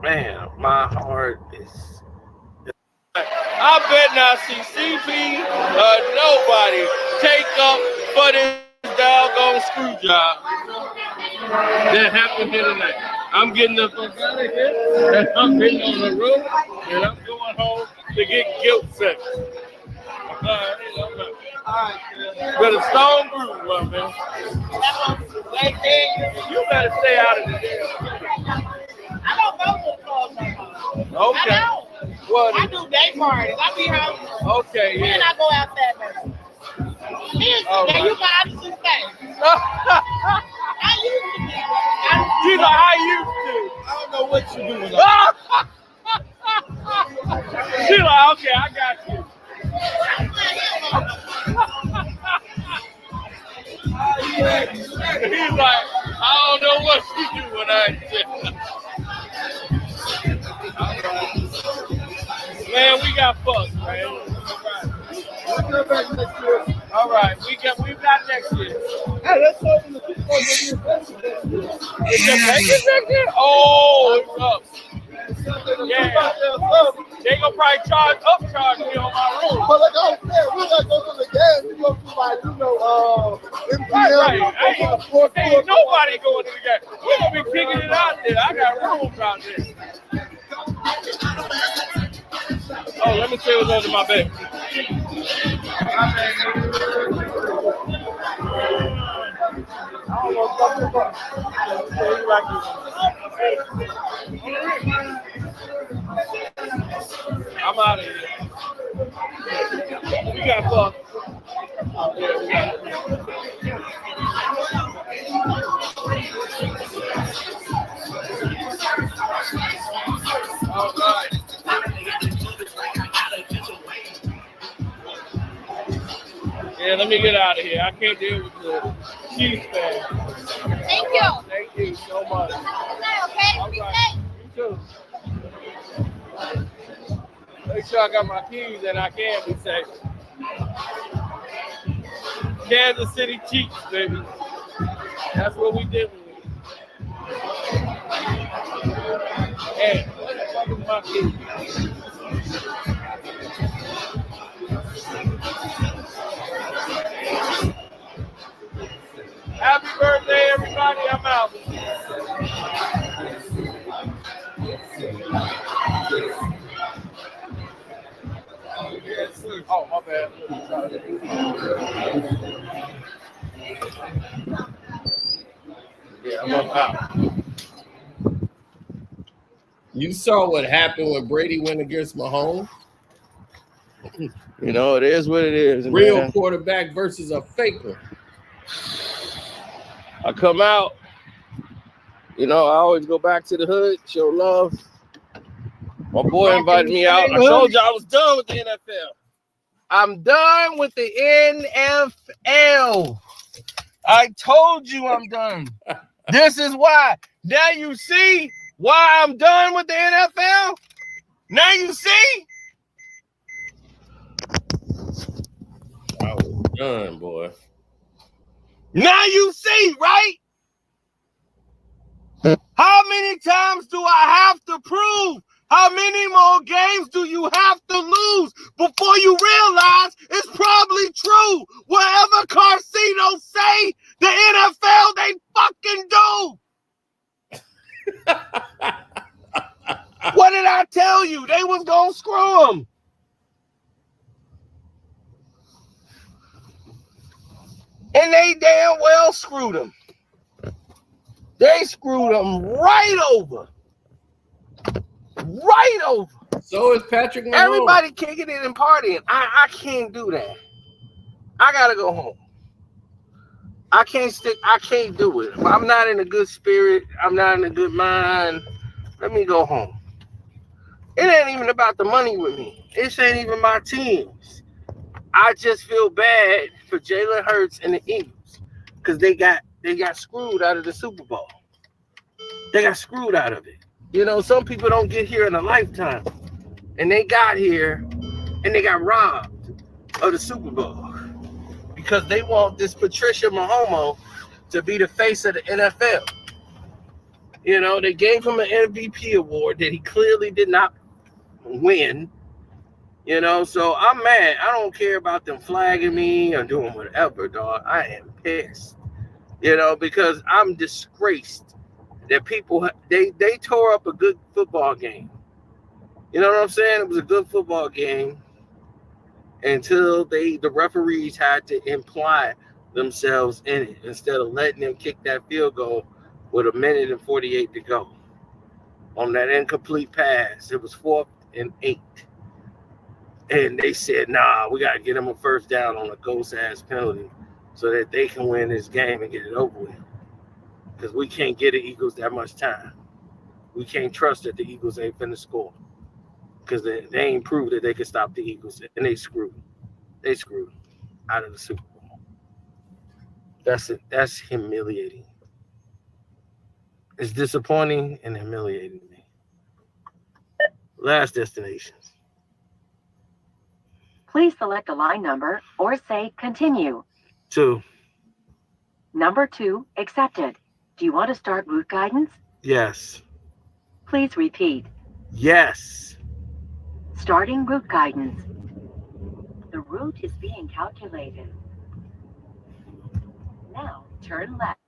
Man, my heart is. I bet not see CP nobody take up for this doggone screw job that happened here tonight. I'm getting the fuck out of here, and I'm getting on the road, and I'm going home to get guilt sex. But a stone groove, well, man. You better stay out of the jail. I don't go to the club no more. Okay. I don't. What? I do day parties. I be home. Okay, And yeah. I go out Saturday. All Now right. you can honestly say. I used to be. She's like, I used to. I don't know what you doing. She's like, okay, I got you. He's like, I don't know what you do when I Man, we got fucked, man. All right, we got next year. Hey, let's open the people. Is the Vegas next year? Oh, it's up. Yeah. They gonna probably upcharge me on my room. But like I said, we gotta go to the game. We go to like, MPL. Right. Ain't nobody going to the game. We're gonna be kicking it out there. I got rooms out there. Oh, let me see what's under my bed. I'm out of here. We got fucked. All right. Yeah, let me get out of here. I can't deal with the Chiefs fan. Thank you. Thank you so much. Okay, All be right. safe. You too. Make sure I got my keys and I can be safe. Kansas City Chiefs, baby. That's what we did with it. Hey, what the fuck is my keys? Happy birthday, everybody. I'm out. Oh, my bad. Yeah, I'm out. You saw what happened when Brady went against Mahomes? You know, it is what it is, Real man. quarterback versus a fake one. I come out. You know, I always go back to the hood, show love. My boy invited me out. I told you I was done with the NFL. I'm done with the NFL. I told you I'm done. This is why. Now you see why I'm done with the NFL? Now you see? I was done, boy. Now you see, right? How many times do I have to prove? How many more games do you have to lose before you realize it's probably true? Whatever Karceno say, the NFL, they fucking do. What did I tell you? They was going to screw them. And they damn well screwed them. They screwed them right over. Right over. So is Patrick Mahomes. Everybody kicking it and partying. I can't do that. I gotta go home. I can't do it. I'm not in a good spirit. I'm not in a good mind. Let me go home. It ain't even about the money with me. This ain't even my teams. I just feel bad for Jalen Hurts and the Eagles because they got screwed out of the Super Bowl. They got screwed out of it. You know, some people don't get here in a lifetime. And they got here and they got robbed of the Super Bowl because they want this Patricia Mahomes to be the face of the NFL. You know, they gave him an MVP award that he clearly did not win. You know, so I'm mad. I don't care about them flagging me or doing whatever, dog. I am pissed. You know, because I'm disgraced that people, they tore up a good football game. You know what I'm saying? It was a good football game until the referees had to imply themselves in it instead of letting them kick that field goal with 1:48 minutes to go on that incomplete pass. It was 4th and 8. And they said, nah, we got to get them a first down on a ghost-ass penalty so that they can win this game and get it over with. Because we can't get the Eagles that much time. We can't trust that the Eagles ain't finna score. Because they ain't proved that they could stop the Eagles. And they screwed. They screwed out of the Super Bowl. That's it. That's humiliating. It's disappointing and humiliating me. Last destinations. Please select a line number or say continue. 2. Number 2, accepted. Do you want to start route guidance? Yes. Please repeat. Yes. Starting route guidance. The route is being calculated. Now turn left.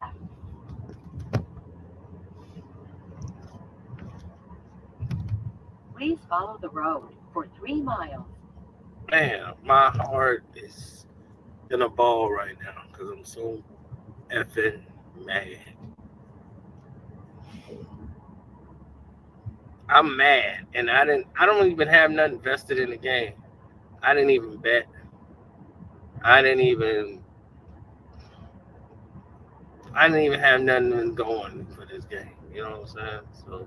Please follow the road for 3 miles. Man, my heart is in a ball right now because I'm so effing mad. I'm mad, and I don't even have nothing vested in the game. I didn't even bet. I didn't even have nothing going for this game. You know what I'm saying? So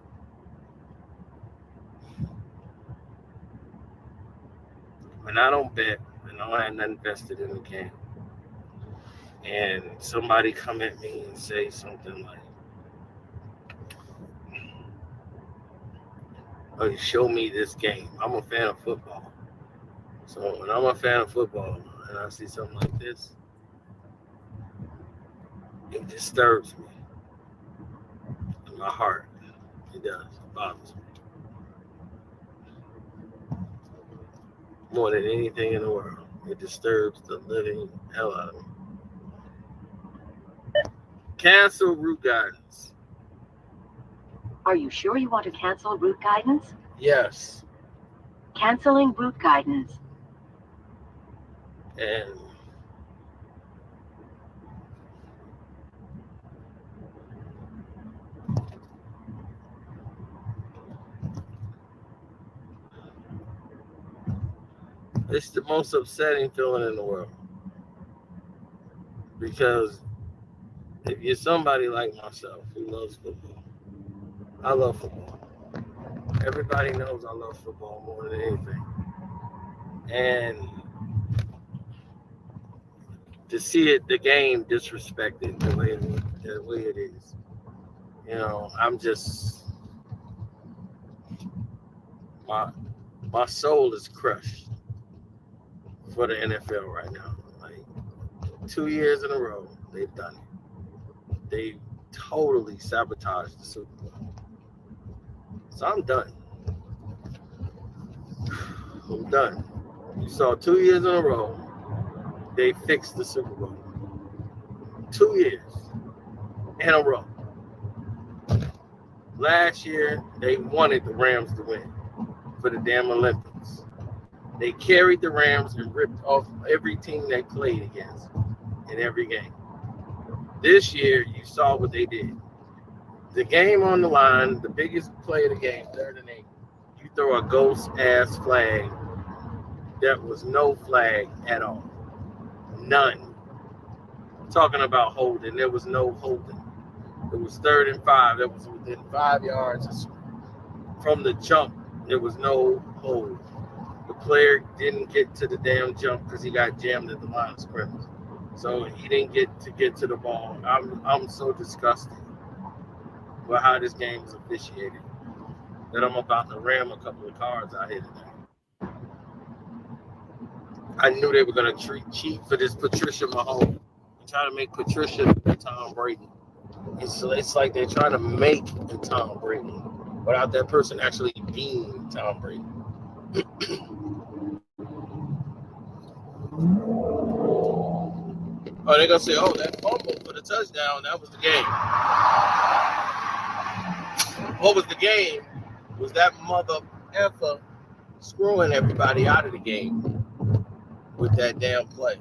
when I don't bet and I don't have nothing vested in the game, and somebody come at me and say something like, "Oh, show me this game." I'm a fan of football. So when I'm a fan of football and I see something like this, it disturbs me. In my heart. It does. It bothers me. More than anything in the world. It disturbs the living hell out of me. Cancel route guidance. Are you sure you want to cancel route guidance? Yes. Canceling route guidance. And it's the most upsetting feeling in the world. Because if you're somebody like myself who loves football, I love football. Everybody knows I love football more than anything. And to see the game disrespected the way it is, I'm just my soul is crushed for the NFL right now. Like 2 years in a row, they've done it. They totally sabotaged the Super Bowl. So I'm done. I'm done. You saw 2 years in a row, they fixed the Super Bowl. 2 years in a row. Last year, they wanted the Rams to win for the damn Olympics. They carried the Rams and ripped off every team they played against in every game. This year, you saw what they did. The game on the line, the biggest play of the game, 3rd and 8, you throw a ghost-ass flag that was no flag at all. None. Talking about holding, there was no holding. It was 3rd and 5. That was within 5 yards from the jump. There was no hold. The player didn't get to the damn jump because he got jammed at the line of scrimmage. So he didn't get to the ball. I'm so disgusted with how this game is officiated that I'm about to ram a couple of cars out here today. I knew they were going to cheat for this Patricia Mahomes and try to make Patricia Tom Brady. It's like they're trying to make a Tom Brady without that person actually being Tom Brady. Oh, they're going to say, oh, that fumble for the touchdown, that was the game. What was the game was that mother effer screwing everybody out of the game with that damn play.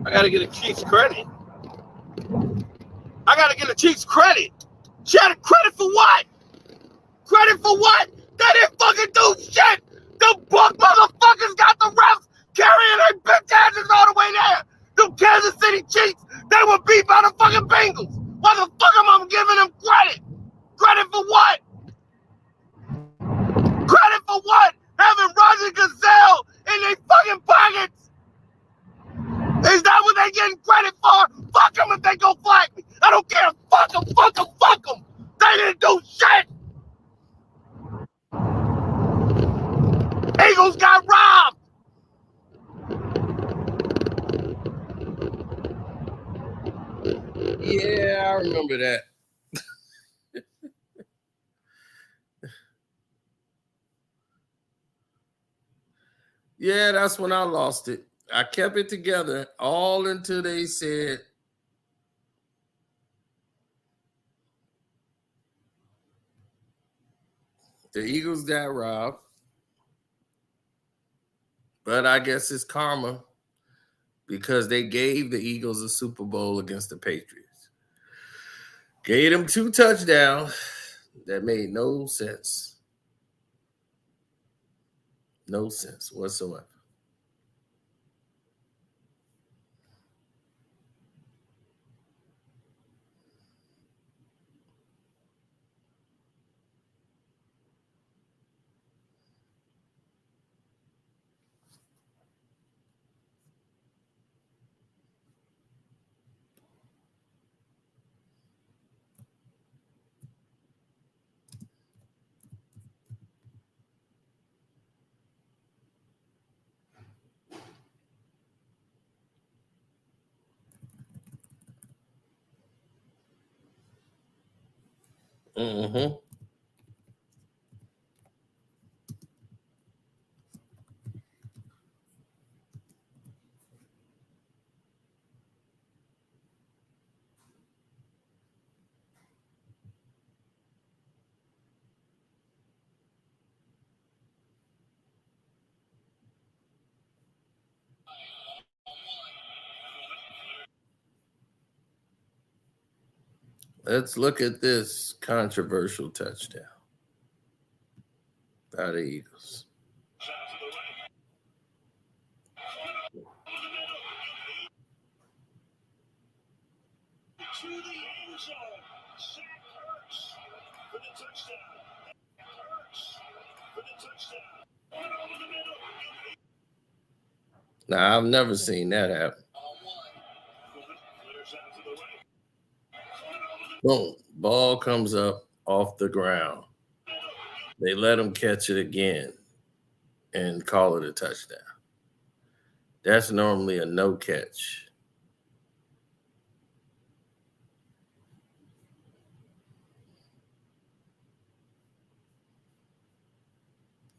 I gotta get a Chiefs credit. I gotta get a Chiefs credit. Credit for what? Credit for what? They didn't fucking do shit. The book motherfuckers got the refs carrying their bitch asses all the way there. The Kansas City Chiefs, they were beat by the fucking Bengals. Why the fuck am I giving them credit? Credit for what? Credit for what? Having Roger Gazelle in their fucking pockets. Is that what they getting credit for? Fuck them if they go flag me. I don't care. Fuck them, fuck them, fuck them. They didn't do shit. Eagles got robbed. Yeah, I remember that. Yeah, that's when I lost it. I kept it together all until they said the Eagles got robbed. But I guess it's karma because they gave the Eagles a Super Bowl against the Patriots. Gave them 2 touchdowns that made no sense. No sense whatsoever. Mm-hmm. Let's look at this controversial touchdown by the Eagles. To the end zone. Zach Ertz for the touchdown. Ertz for the touchdown. Over the middle. Now, I've never seen that happen. Clears out to the right. Boom. Ball comes up off the ground. They let him catch it again and call it a touchdown. That's normally a no catch.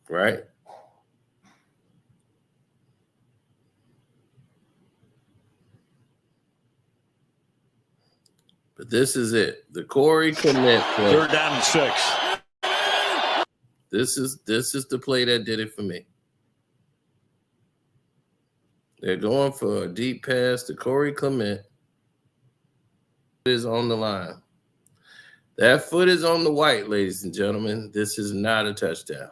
Right? But this is it. The Corey Clement play. 3rd down and 6. This is the play that did it for me. They're going for a deep pass to Corey Clement. It is on the line. That foot is on the white, ladies and gentlemen. This is not a touchdown.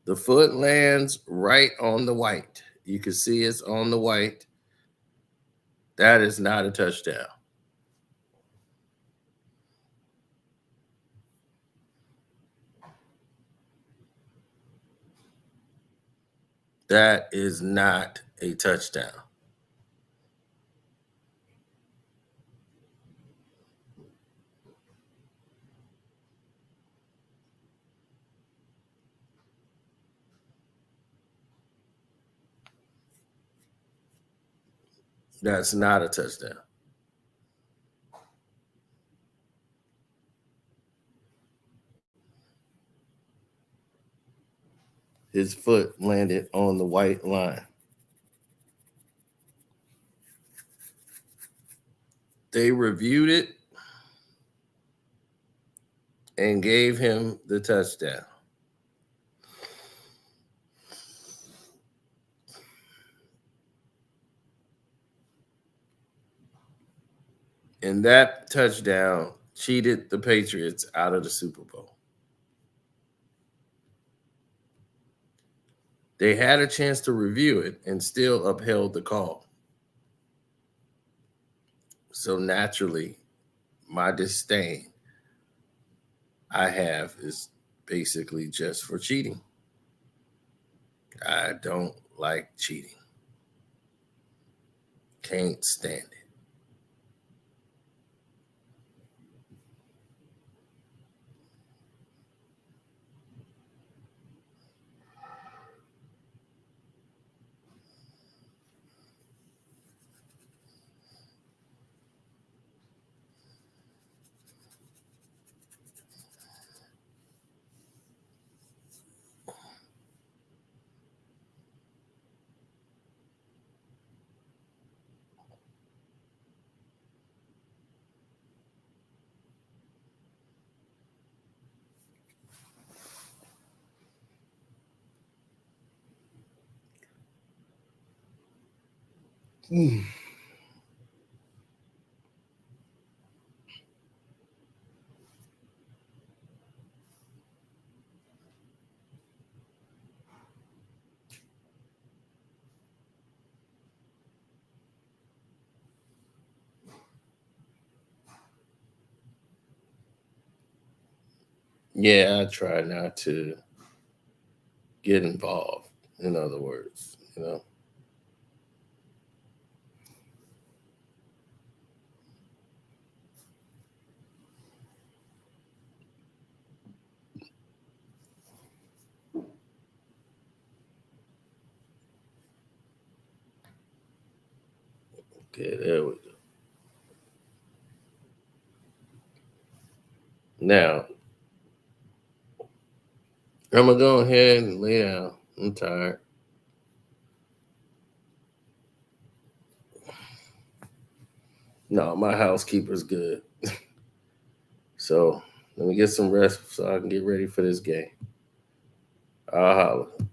The foot lands right on the white. You can see it's on the white. That is not a touchdown. That is not a touchdown. That's not a touchdown. His foot landed on the white line. They reviewed it and gave him the touchdown. And that touchdown cheated the Patriots out of the Super Bowl. They had a chance to review it and still upheld the call. So naturally, my disdain I have is basically just for cheating. I don't like cheating. Can't stand it. Yeah, I try not to get involved, in other words, you know. Okay, there we go. Now, I'm going to go ahead and lay down. I'm tired. No, my housekeeper's good. So let me get some rest so I can get ready for this game. I'll holler.